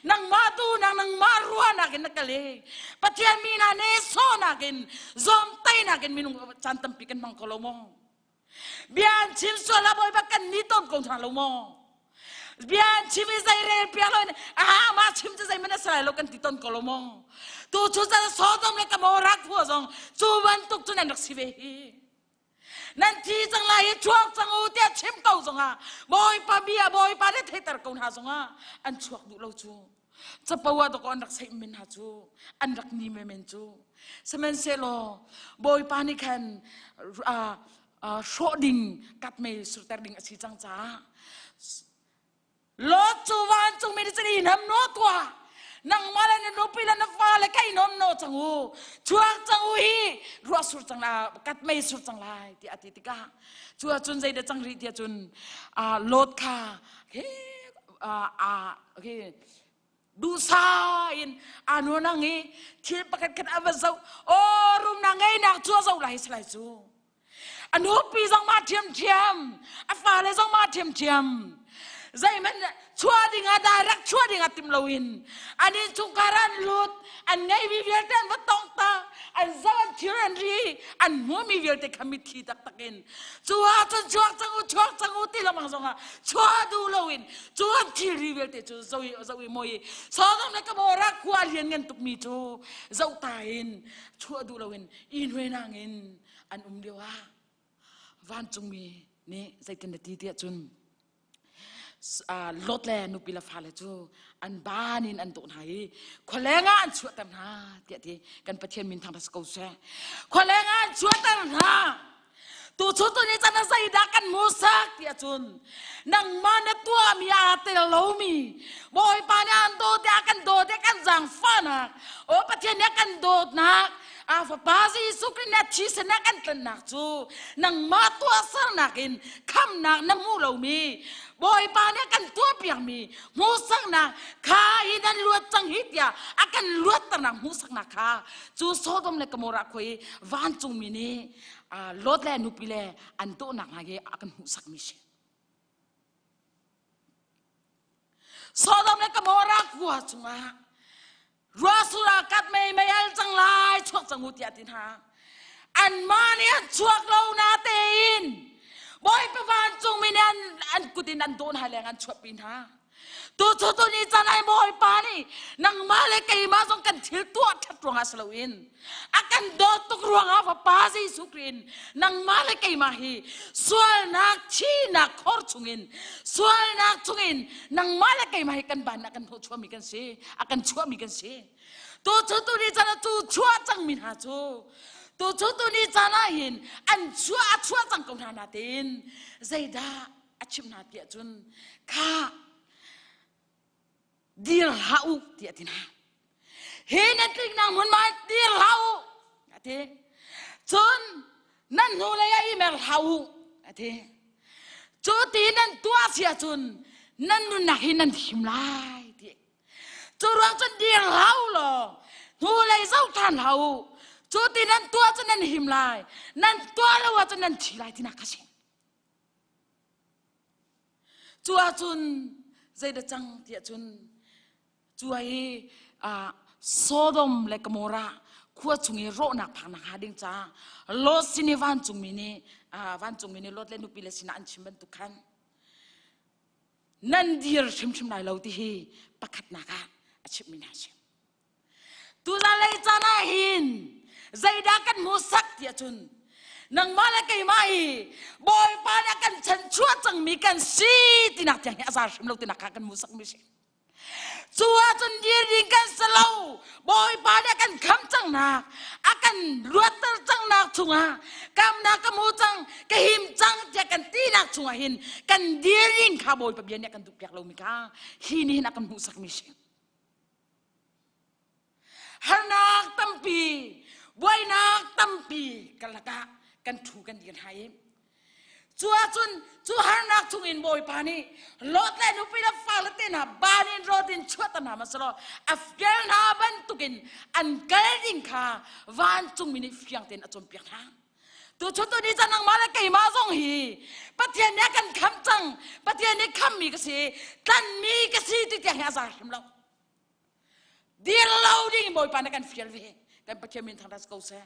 [SPEAKER 5] nang matu nang marua nakin nakale patian mina ne so nakin zom tai nakin minung chantam pikan mangkolomo bian chim so la boy bakan niton kong thalomo bian chim zai re pialo ma chim zai mana sala lo kan titon kolomo tu chu za so dom le ka mo rak pho jong chu ban tuk chu nan rak sive hi nan thi chang lai chuak chang u tia chim kau jong ha boy pa bia boy pa le thei tar kong ha jong ha an chuak du lo chu chapawa to ko an rak sai min ha chu an rak ni me men chu semen se lo boy pa ni khan shorting kat me surter ding asi chang cha lo chu wan chu me chani nam no twa nang malan no pila na fa le kai nom no changu chuak changu hi ro sur chang la kat me sur chang lai ti ati ti ka chua chun zai da chang ri ti chun lot kha he okay du sa in anu nangi thil pakat kat avazau o rum nangai nak chua zau lai slai chu anu pi zong ma thiam afa le zong ma thiam zai man chua ding ada rak chua ding atim lawin ani chungkaran lut an ngai vi velten va tong ta an zan thiran ri an mo mi velte khamit thi tak takin chua chuak changu ti lam zonga chua du lawin chua thi ri velte chu zawi moi so dom ne ka mo rak kwa lian ngen tuk mi chu zau ta in chua du lawin in hwe nangin an dewa van chung mi ne zaitin ti ti chun lot le nu pila phale chu an banin an ton hai kholenga an chuatan ha ti kan pathian min thang das ko se kholenga an chuatan ha tu chu tu ni chana sai da kan musak ti chun nang man tua mi ate lo mi boy panan to ti kan do te kan jang fana o pathian ne kan do na fa pazi sukri na chi se na kan tan nak chu nang ma tua sar nakin kham nak na mu lo mi boy pa ne kan tua piang mi mu sang na kha idan luat chang hit ya akan luat tan nang mu sang na kha chu sodom le kamora khoi van chung mi ni lot le nu pi le an to nak ha ge akan mu sak mi se sodom le kamora kwa chunga Rasura kat me mayal chang lai chuak chang utia tin ha an mani an chuak lo na tein boy pe van chung min an kutin an don ha leng an chuak pin ha tu chu tu ni chanai boy pa ni nang male kai ma jong kan thil tu that rong aslowin akan do tuk ruang ha pa si sukrin nang male kai ma hi sual nak chi nak khor chungin sual nak chungin nang male kai ma hi kan ban akan ho chua mi kan se akan chua mi kan se tu chu tu ni chana tu chua chang min ha chu tu chu tu ni chana hin an chua chang kong na tin zaida achim na ti chun kha dir hau ti atina he na kling na mun ma dir hau ate chun nan no le ai mer hau ate chu ti nan tua sia chun nan nu na hin nan him lai ti chu ro chun dir hau lo nu le zau than hau chu ti nan tua chun nan him lai nan tua lo wa chun nan thi lai ti na ka sin chu a chun zai da chang ti chun chuai Sodom le Gomorrah khua chungi ro nak phang nak hading cha lo sini van chungmini lot le nu pile sina an chimban tu khan nan dir chim lai lo ti hi pakhat na ka achim min ha chi tu la le chana hin zaida kan musak ti chun nang mala kai mai boy pa na kan chan chua chang mi kan si ti nak chang azar chim lo ti nak kan musak mi si chua chun dir ding kan selo boy pa na kan kham chang na akan luat tar chang na chunga kam na kamu chang ka him chang ja kan ti nak chunga hin kan dir ding kha boy pa bian ya kan du pyak lo mi ka hin hin akan musak mi si hanak tampi boy nak tampi kalaka kan thu kan dian hai chua chun chu hanak chungin boy pani lot le nu pi da falate na banin rodin chuata na masalo afgel na ban tukin an galing kha van chung mini fyang ten achom pyak ha tu choto ni janang mala kai ma jong hi pathian ya kan kham chang pathian ni kham mi ka si tan mi ka si ti ti ha za him lo dir lau ding boy pan kan fiel ve kan pachemin thang das kau se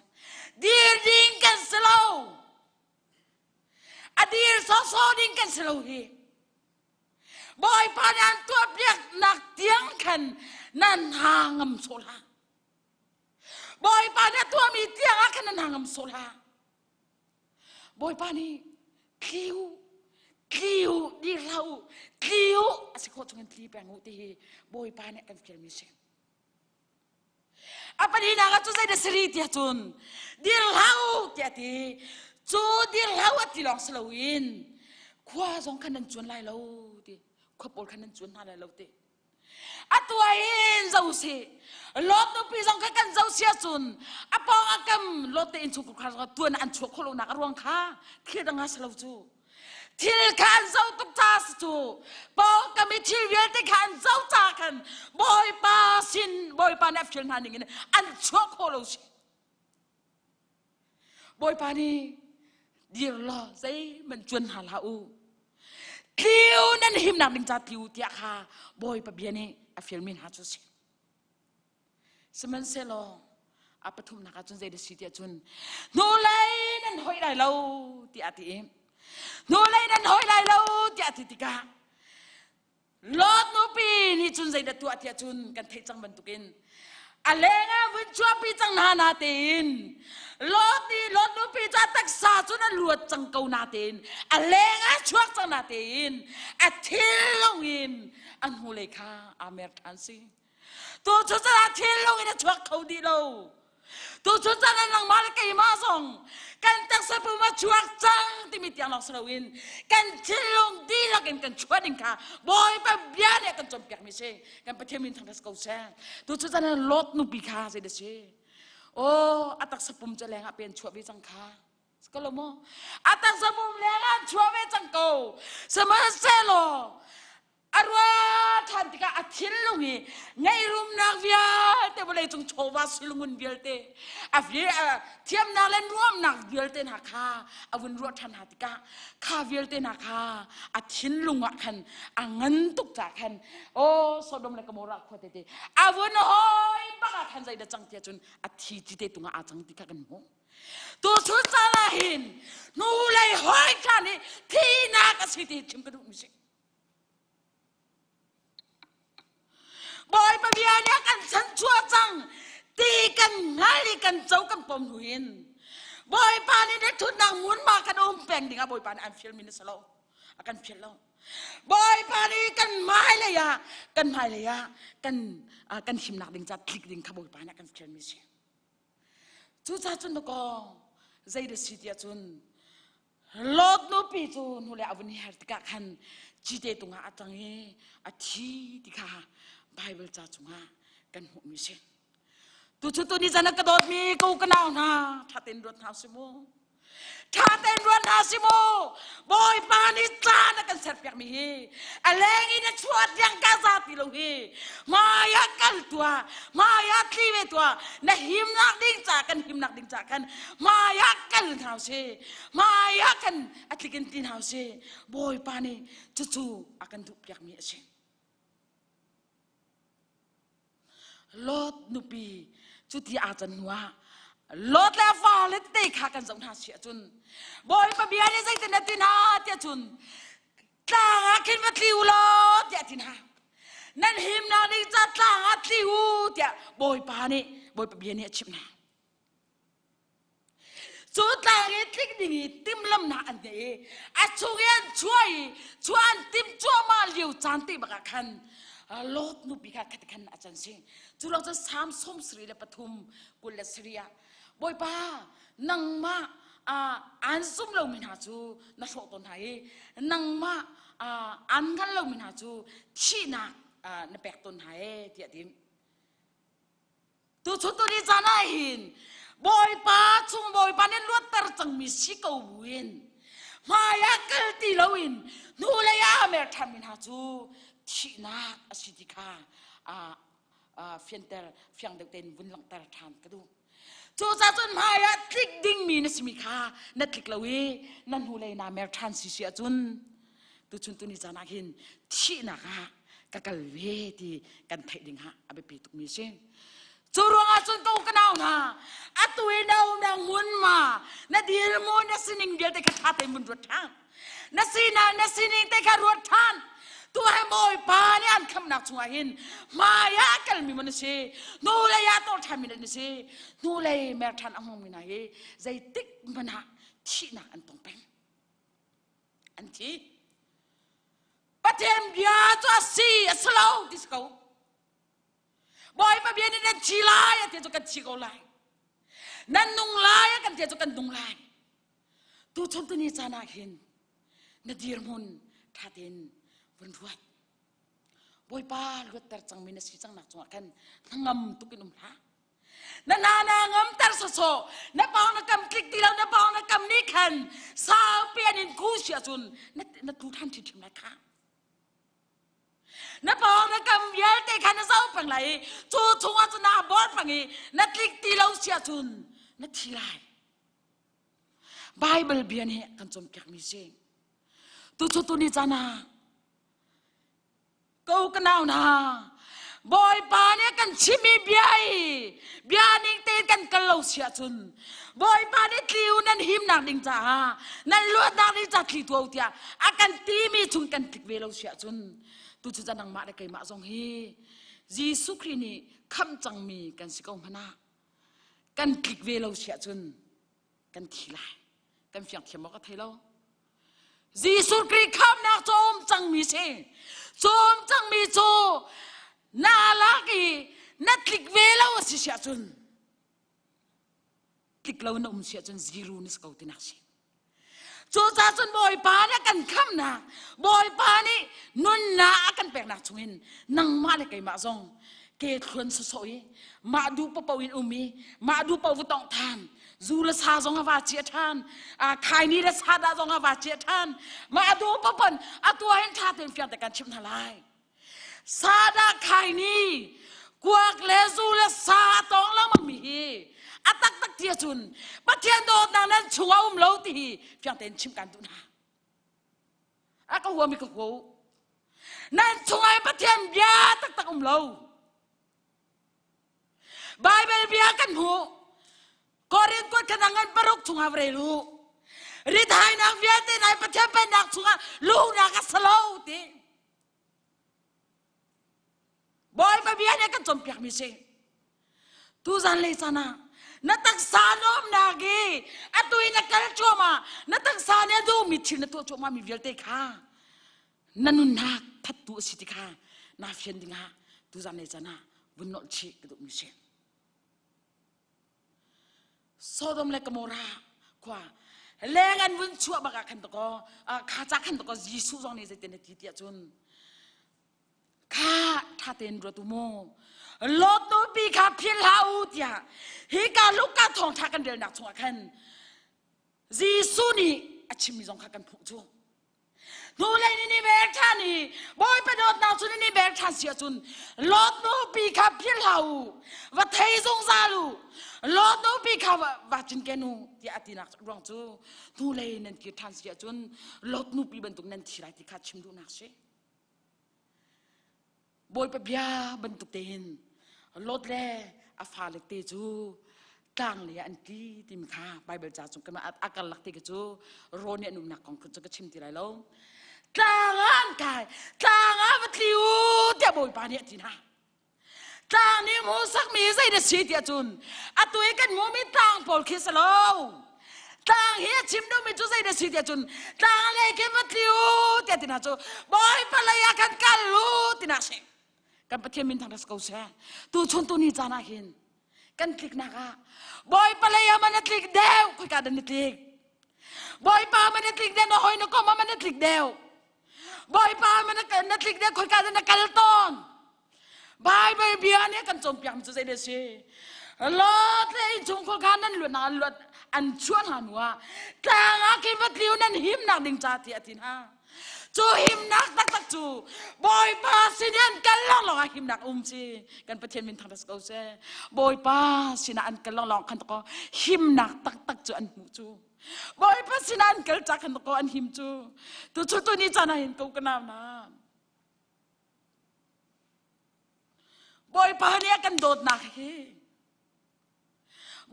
[SPEAKER 5] dir ding kan slow adir so ding kan slow he boy pan an tua biak nak tiang kan nan hangam sola boy pan tua mi tiang akan nan hangam sola boy pani kiu di lau kiu asiko tungan tli pengu ti boy pan kan fiel mi se apa ni naga tu saya deseri dia tun di lau dia ti tu di lau ti long selawin kuah zong kanan cuan lai lau ti kuah pol kanan cuan lai lau ti atuain zau si lot tu pi zong kan zau sia tun apa ngakam lot te in cukup kar tuan an cuak kolong nak ruang kha kia dengar selau tu til kan zau tuk tas tu pau kami til wiel te kan zau ta kan boy pa sin boy pa na fil nan ngin an chok holo si boy pa ni dir lo zai man chuan hala u kiu nan him nak ding cha tiu tia kha boy pa biani a fil min ha chu si semen selo apa thum nak chun zai de si tia chun no lai nan hoi lai lo ti ati no lai dan hoi lai lo ti atitika lot no pi ni chun zai da tu atia chun kan thei chang ban tukin alenga vun chua pi chang na na tin lot no pi cha tak sa chun an luat chang kau na tin alenga chuak chang na tin athil longin an hu le kha amer than si tu chu cha athil longin chuak khau di lo tu chu cha nang mal kai ma song kan tak sa pu ma chuak chang ti mi tiang lok slawin kan chilong di la kan chuading ka boy pa bian kan chom pek mi se kan pa themin thang das ko se tu chu chan lot nu pi kha se de se o atak sa pum chaleng a pen chuabi chang kha skalomo atak sa pum lenga chuabe chang ko sama se lo arwa than tika athil lungi ngai rum nak via te boleh chung chowa silungun bialte afia thiam na len ruam nak bialte na kha avun ro than hatika kha bialte na kha athil lunga khan angan tuk cha khan o sodom le kamora khote te avun hoi baka khan zai da chang tia chun athi ti te tunga a chang tika kan mo tu chu cha la hin nu lai hoi khan ni thi na ka si ti chim ka du mi se boy pa biya kan san chua chang ti kan ngali kan chau kan pom huin boy pa ni de thut nang mun ma kan peng dinga boy pa an feel min salo akan feel lo boy pa ni kan mai le ya kan him nak ding cha klik ding ka boy pa na kan feel mi se chu cha chun ko zai de si tia chun lot no pi chun hule avuni har tika khan chi te tunga atang he athi tika Bible cha chunga kan hu mi se tu chu tu ni jana ka dot mi ko ka naw na thaten rot na simo boy pa ni cha na kan ser pek mi hi alengi na chuat yang ka za ti lo hi maya kal tua maya tliwe tua na him nak ding cha kan maya kal thau se maya kan atlikin tin hau se boy pa ni chu akan du pek mi se lot nupi chuti ajan nuwa lot la fa le te kha kan zong ha sia chun boy pa bia ni zai ten tin ha tia chun ta kin ma tliu lo tia tin ha nan him na ni cha ta tliu tia boy pa bia ni chim na chu ta nge tlik ding tim lam na an de a chu yan chuan tim chu ma liu chan ti ba khan lot nu bika katakan ajan sing tulong sa sam som sri le pathum kula sriya boy pa nang ma an sum lo min ha chu na so ton hai nang ma an kan lo min ha chu chi na na pek ton hai ti atim tu chu tu ni jana hin boy pa chung boy pa nen lot tar chang mi si ko win maya kal ti lo in nu le ya mer tham min ha chu chi na asidika fienter fiang de ten vun lang tar tham ka du chu cha chun maya klik ding mi na simi kha na klik lawi nan hu le na mer than si sia chun tu chun tu ni jana hin chi na ka กะเวทีกันไทยดิงฮะอาเบปีตุกมีเชงจูรวงอาจุนกูกันเอานะอาตุยดาวนางมุนมานาดีรมูนาสินิงเดียวแต่กระทาเต็มบุญรถทานนาสินิงแต่กระรถทานตัวให้มอยปาเนี่ยอันคำนักชัวหินมายากัลมีมันเชนูเลยยาตัวทำมีนันเชนูเลยแม่ทันอ่างมีนายใจติ๊กมันหาที่นักอันตรงเป็นอันที่ประเทศยาตัวซีสโลว์ดิสโก้บอยมาเบียนนั่นชีลายเดี๋ยวจะกันชีโกลายนั่นนุ่งลายกันเดี๋ยวจะกันนุ่งลายตัวชนตัวนี้จะน่าเห็นนาดีร์มุนท่าเด่นวันรวดบอยป้ารวดแต่จังมีนสีจังหนักจังกันทั้งงำตุกินละนั่นนางำแต่สโซนับปองนักกำคลิกตีแล้วนับปองนักกำนี่ขันสาวเปียนินคู่เสียจุนนั่นทุกท่านที่ทำนะคะนับปองนักกำเยอะแต่ขันสาวฝั่งไหนจู่ชงอาจนาบอดฝั่งนี้นักคลิกตีแล้วเสียจุนนักทีไรไบเบิลเบียนเหกันจมแกมีเสียงตัวชุดตัวนี้จานากูกันเอานะบอยปาเนี่ยกันชิมีเบียนิ่งเต้นกันกันเราเสียจุนบอยปาเนี่ยคลิวนั่นหิมนักดิ่งจ้านั่นลวดนักดิ่งจ้าคลิตัวเดียอากันตีมีจุนกันคลิกเวเราเสียจุนตัวชุดจานังมาได้ไกลมาทรงฮีจีสุครีนี่คำจังมีกันสิกองพนากันคลิกเวเราเสียจุนกันทีไรกันเฟียงเขียมบอกกับไทยเราจีสุครีคำนักโจมจังมีเชโจมจังมีโจน่ารักอีนัดคลิกเวลาสิเสียจุนคลิกเราหนุ่มเสียจุนซีรูนิสเกาตินักสิโจจ้าจุนบอยปาเนี่ยกันคำนะบอยปานี่นุนนากันแปลกนักจุนนังมาเลยไกมาซองเกตคนสวยมาดูปะปวินอุมีมาดูปะวุตองทานจูเลสาจงอาวาเจียทานใครนี่เลสาดาจงอาวาเจียทานมาดูปะปนตัวเห็นท่าเต็มเฟียงแต่การชิมทลายซาดาใครนี่กวากเลจูเลสาตองแล้วมันมีตักเทียจุนปะเทียนโดดนั้นชัวเลาตีเฟียงแต่ชิมกันดูนะก็หัวมีก็หัวนั่นช่วยปะเทียนเบียตักเลาไบเบิลเบียกันหูกอรินกวดขนังเงินปรุกชงอาเวลูริดายนักเวียตีนายประเทศเป็นนักชงอาลูกนักสโลตีบอยมาเบียเนี่ยกันจมเปียกมิเชตูจันเลยซานะนัตักสานอมนากีตุยนักการชัวมานัตักสานเนี่ยดูมิชินตัวชัวมามีเวลเตค่านันุนนักทัดตัวสิติค่านาเฟียนดิงาตูจันเลยซานะบุญนอชีกระดูมิเชโซโดมเลกโมราขวาแรงอันวุ่นชั่วบักขันตะกอข้าจักขันตะกอยิสุจงในใจเต็นทีเดียจนข้าท่าเต็นรัตุโมลดตัวปีข้าพิลาอุตยาฮิการลูกกาทองทักกันเดินหนักชงขันยิสุนี่อาชิมิจงขักันผูกจูนูเลยนี่เบรท่านี่บอยไปโดดนาวชุนนี่เบรท่าเสียจุนลดตัวปีข้าพิลาอุวัดเทยจงซาลูลอดูปีข้าวว่าจินแกนูที่อาทินักร้องจูนูเลยนั่นคือทันเสียจนลอดูปีบรรทุกนั่นที่ไรที่ข้าชิมดูนักเช่บอยไปเบียบรรทุกเต็นลอดเล่อาฟ้าเล็กเตจูกลางเลยอันที่ทีมข้าไปเบิลจ่าจงกันมาอาการหลักเตจูโรเนี่ยนุ่มหนักของคุณจะก็ชิมที่ไรแล้วกลางอันกายกลางอันวัดลิวเดี๋ยวบอยปาเนี่ยที่น่าตางนี้มูสักมีใจเด็ดสีเดียจุนตัวเองกันมูมีตางปอลคิสโลตางเฮียชิมดูมีจุใจเด็ดสีเดียจุนตางอะไรกันมาทิวเดียตินาจูบอยภรรยากันกันลูตินาเชกันประเทศมินทางรัสกาเซ่ตัวชนตัวนี้จานาหินกันคลิกนักะบอยภรรยามันคลิกเดวคุยกันนิดคลิกบอยป้ามันคลิกเดวน้อยนกก็มันคลิกเดวบอยป้ามันคลิกเดวคุยกันนักกัลตอนบายไปเบียเนี่ยกันจมเปียมจะใจเดชีลอดเลยจงคนกันนั่นล้วนนั่นล้วนอันชวนหันว่าแต่อาคิมัดลิวนั่นหิมนักดิ่งจ่าที่อาทิตย์ฮะจูหิมนักตักจูบอยป้าสิเนียนกันล่องหิมนักจีกันประเทศมินทางรัสกาเซ่บอยป้าสินันกันล่องคันตะกอหิมนักตักจูอันหูจูบอยป้าสินันกันจากคันตะกออันหิมจูตัวชุดตัวนี้จานาเห็นกูกันน้ำนะ boy pa niya kan dot na hi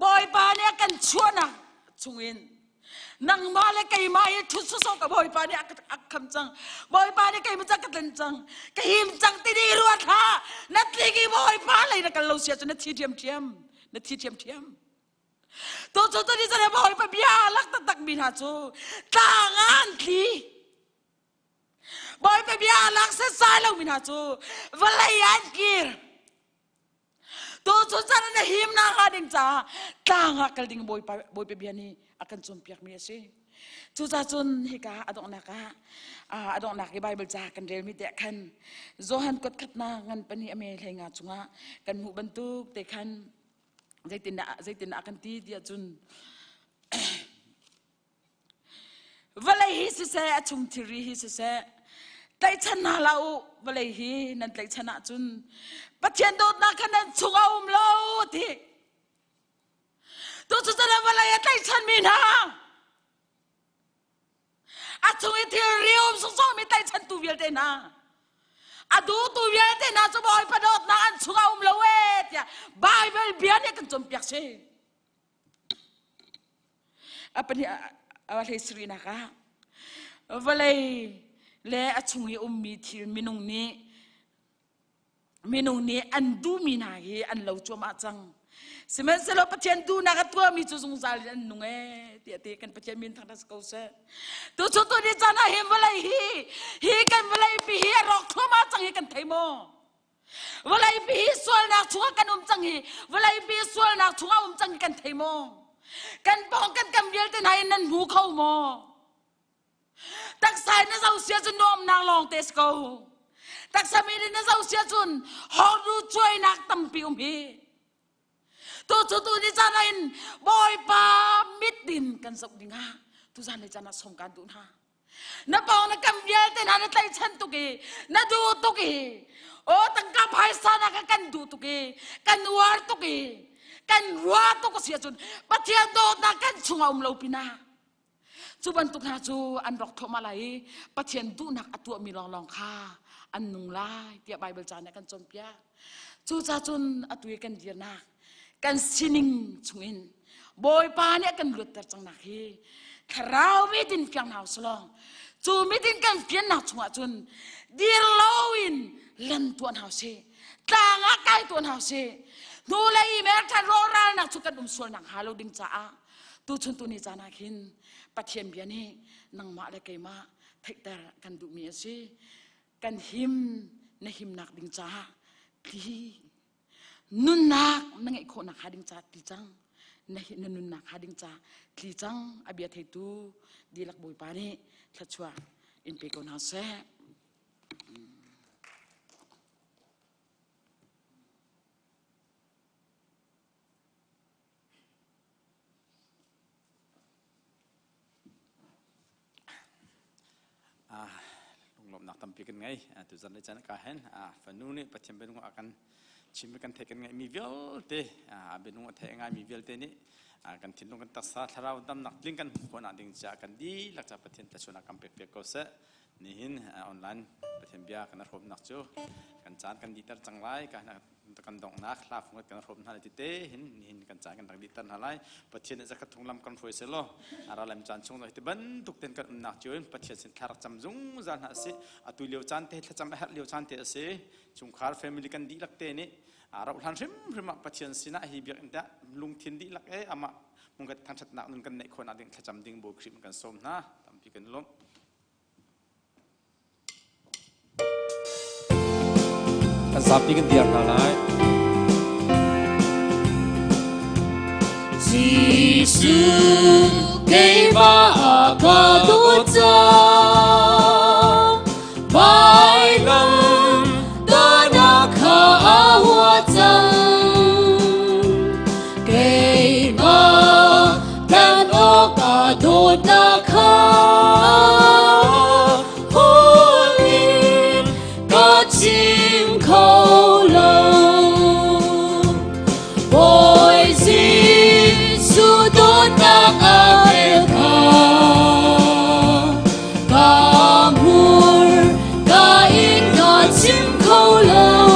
[SPEAKER 5] boy pa niya kan chua na chungin nang male kay mai thu su so ka boy pa niya ak kham chang boy pa niya kay machak kan chang kay him chang ti di ruat ha natligi boy pa lai na kan lo sia chu na thi thiam to di sa boy pa bia lak tak bin ha chu tangan thi boy pa bia lak sa sai lo bin ha chu valayan kir to sa na him na ka ding cha tanga kal ding boy pa bia ni akan chumpiak mi ase chu cha chun hika adong nak ki bible cha kan rel mi te khan zohan kot khatna ngan pani ame thainga chunga kan mu bantuk te khan zaitin akan ti dia chun valai hi se achung thiri hi se tai chan na lau valai hi nan tai chana chun pathian dot na khan chunga lo thi to chu chana valai tai chan mi na achung thi riom so mi tai chan tu vial te na adu tu vial te na chu boy pa dot na an chunga lo et ya bible bian ya kan chom piak se apani awale sri na ka valai le achungi mi thil minung ni an du mi na hi an lo chom a chang simen selo pathian du na ka tua mi chu sung sal an nung ti kan pathian min thang das ko se tu chu tu ni chana him valai hi kan valai pi hi rok thoma chang hi kan thaimo valai pi hi sol na chunga kan chang hi valai pi sol na chunga chang kan thaimo kan pong kan kam vial te nai nan mu khau mo tak sai na zau sia chun nom nang long tes ko tak sa mi na zau sia chun ho ru choi nak tam pi hi to chu tu ni chana in boy pa mit din kan sok dinga tu jan le chana som kan tu na na pong na kam vial te na tai chan tu ki na du tu ki o tang ka phai sa na ka kan du tu ki kan war tu ki kan wa tu ko sia chun pathian do na kan chunga lo pina chu ban tu na chu an rok thoma lai pathian du nak atu mi long kha an nung lai tia bible chan na kan chom pia chu cha chun atu kan dir na kan sining chungin boy pa ne kan lut tar chang na hi tharau mi din fyang hau slong chu mi din kan fian na chunga chun dir lowin lan tuan hau se tanga kai tuan hau se nu lai mer than ro ral na chu kan sol nang halo ding cha a tu chun tu ni chana khin pathian bia ni nang ma le kai ma thaitar kan du mi ase kan him na him nak ding cha ti nun nak nangai kho nak hading cha ti chang na nun nak hading cha ti chang abia thai tu dilak boy pa ni thachwa in pe ko na se
[SPEAKER 1] lom nak tampi kan ngai tu zan le chan ka hen fanu ni pathian ben ngo akan chim kan the kan ngai mi vial te ben ngo the ngai mi vial te ni kan thin long kan ta sa tharau dam nak ling kan ko na ding cha kan di lak cha pathian ta chuna kam pe ko se ni hin online pathian bia kan rom nak chu kan chan kan di tar chang lai ka na kan dong na khla phung kan rom na ti te hin kan chan kan dak di tar na lai pathian za khat thung lam kan foi se lo ara lam chan chung lai te ban tuk ten kan nak chuin pathian sin thar cham jung zan ha se atu leo chan te thla cham ha leo chan te se chung khar family kan di lak te ni ara ulan rim pathian sina hi biak inda lung thin di lak ama mung kan than chat nak nun kan nei khona ding thla cham ding bo khrim kan som na tampi kan lom
[SPEAKER 4] kan sapi kan tiar na lai Giêsu cây ba ca tu cha bài lâm ta na kha hoa chang cây ba dan o ka tu na kha holy ka chim khâu lâu boy Giêsu đốt na America ca mur ca in ca chim khâu lâu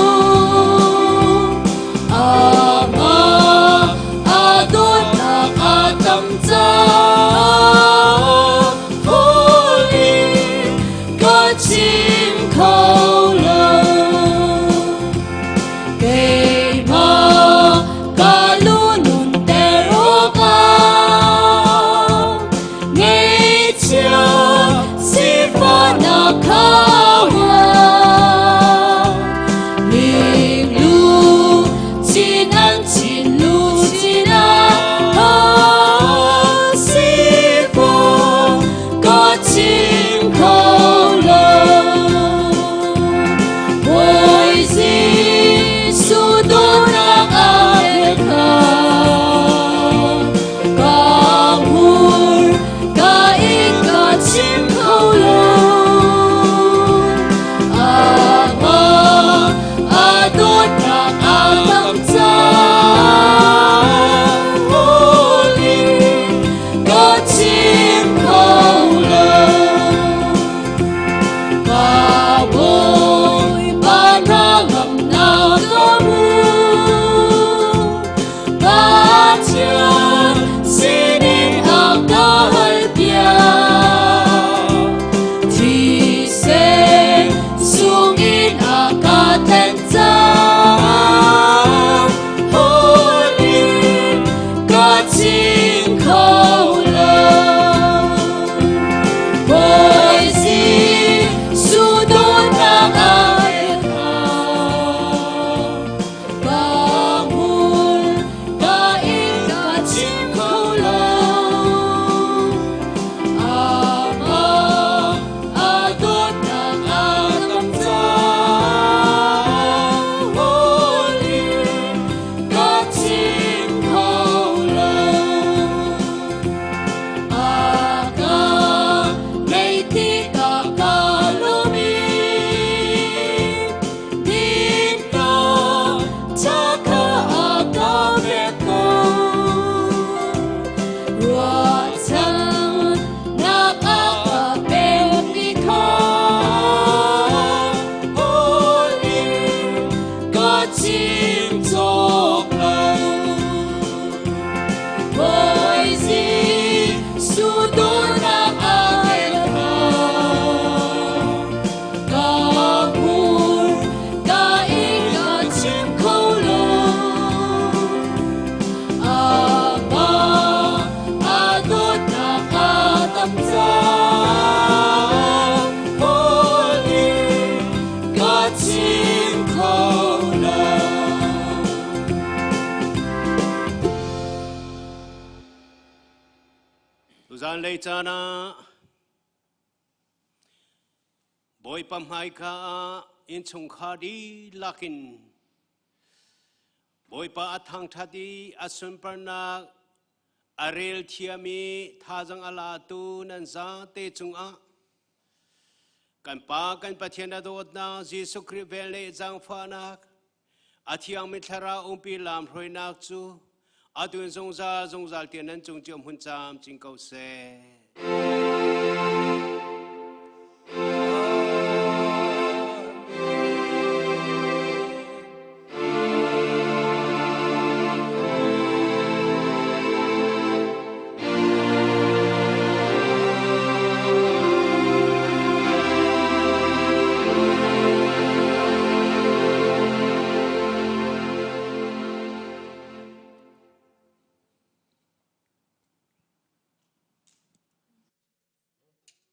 [SPEAKER 3] Tuzan lay chana boy pamhai ka in chung khadi lakin boy pa athang thadi asun parna arel thiami thajang ala tu nan za te chung a kan pa kan pathian dot na Jesu Christ vele jang phanak athiang mi thara umpi lam hroinak chu atun zongza zongzal tian nan chung chom hun cham ching kau se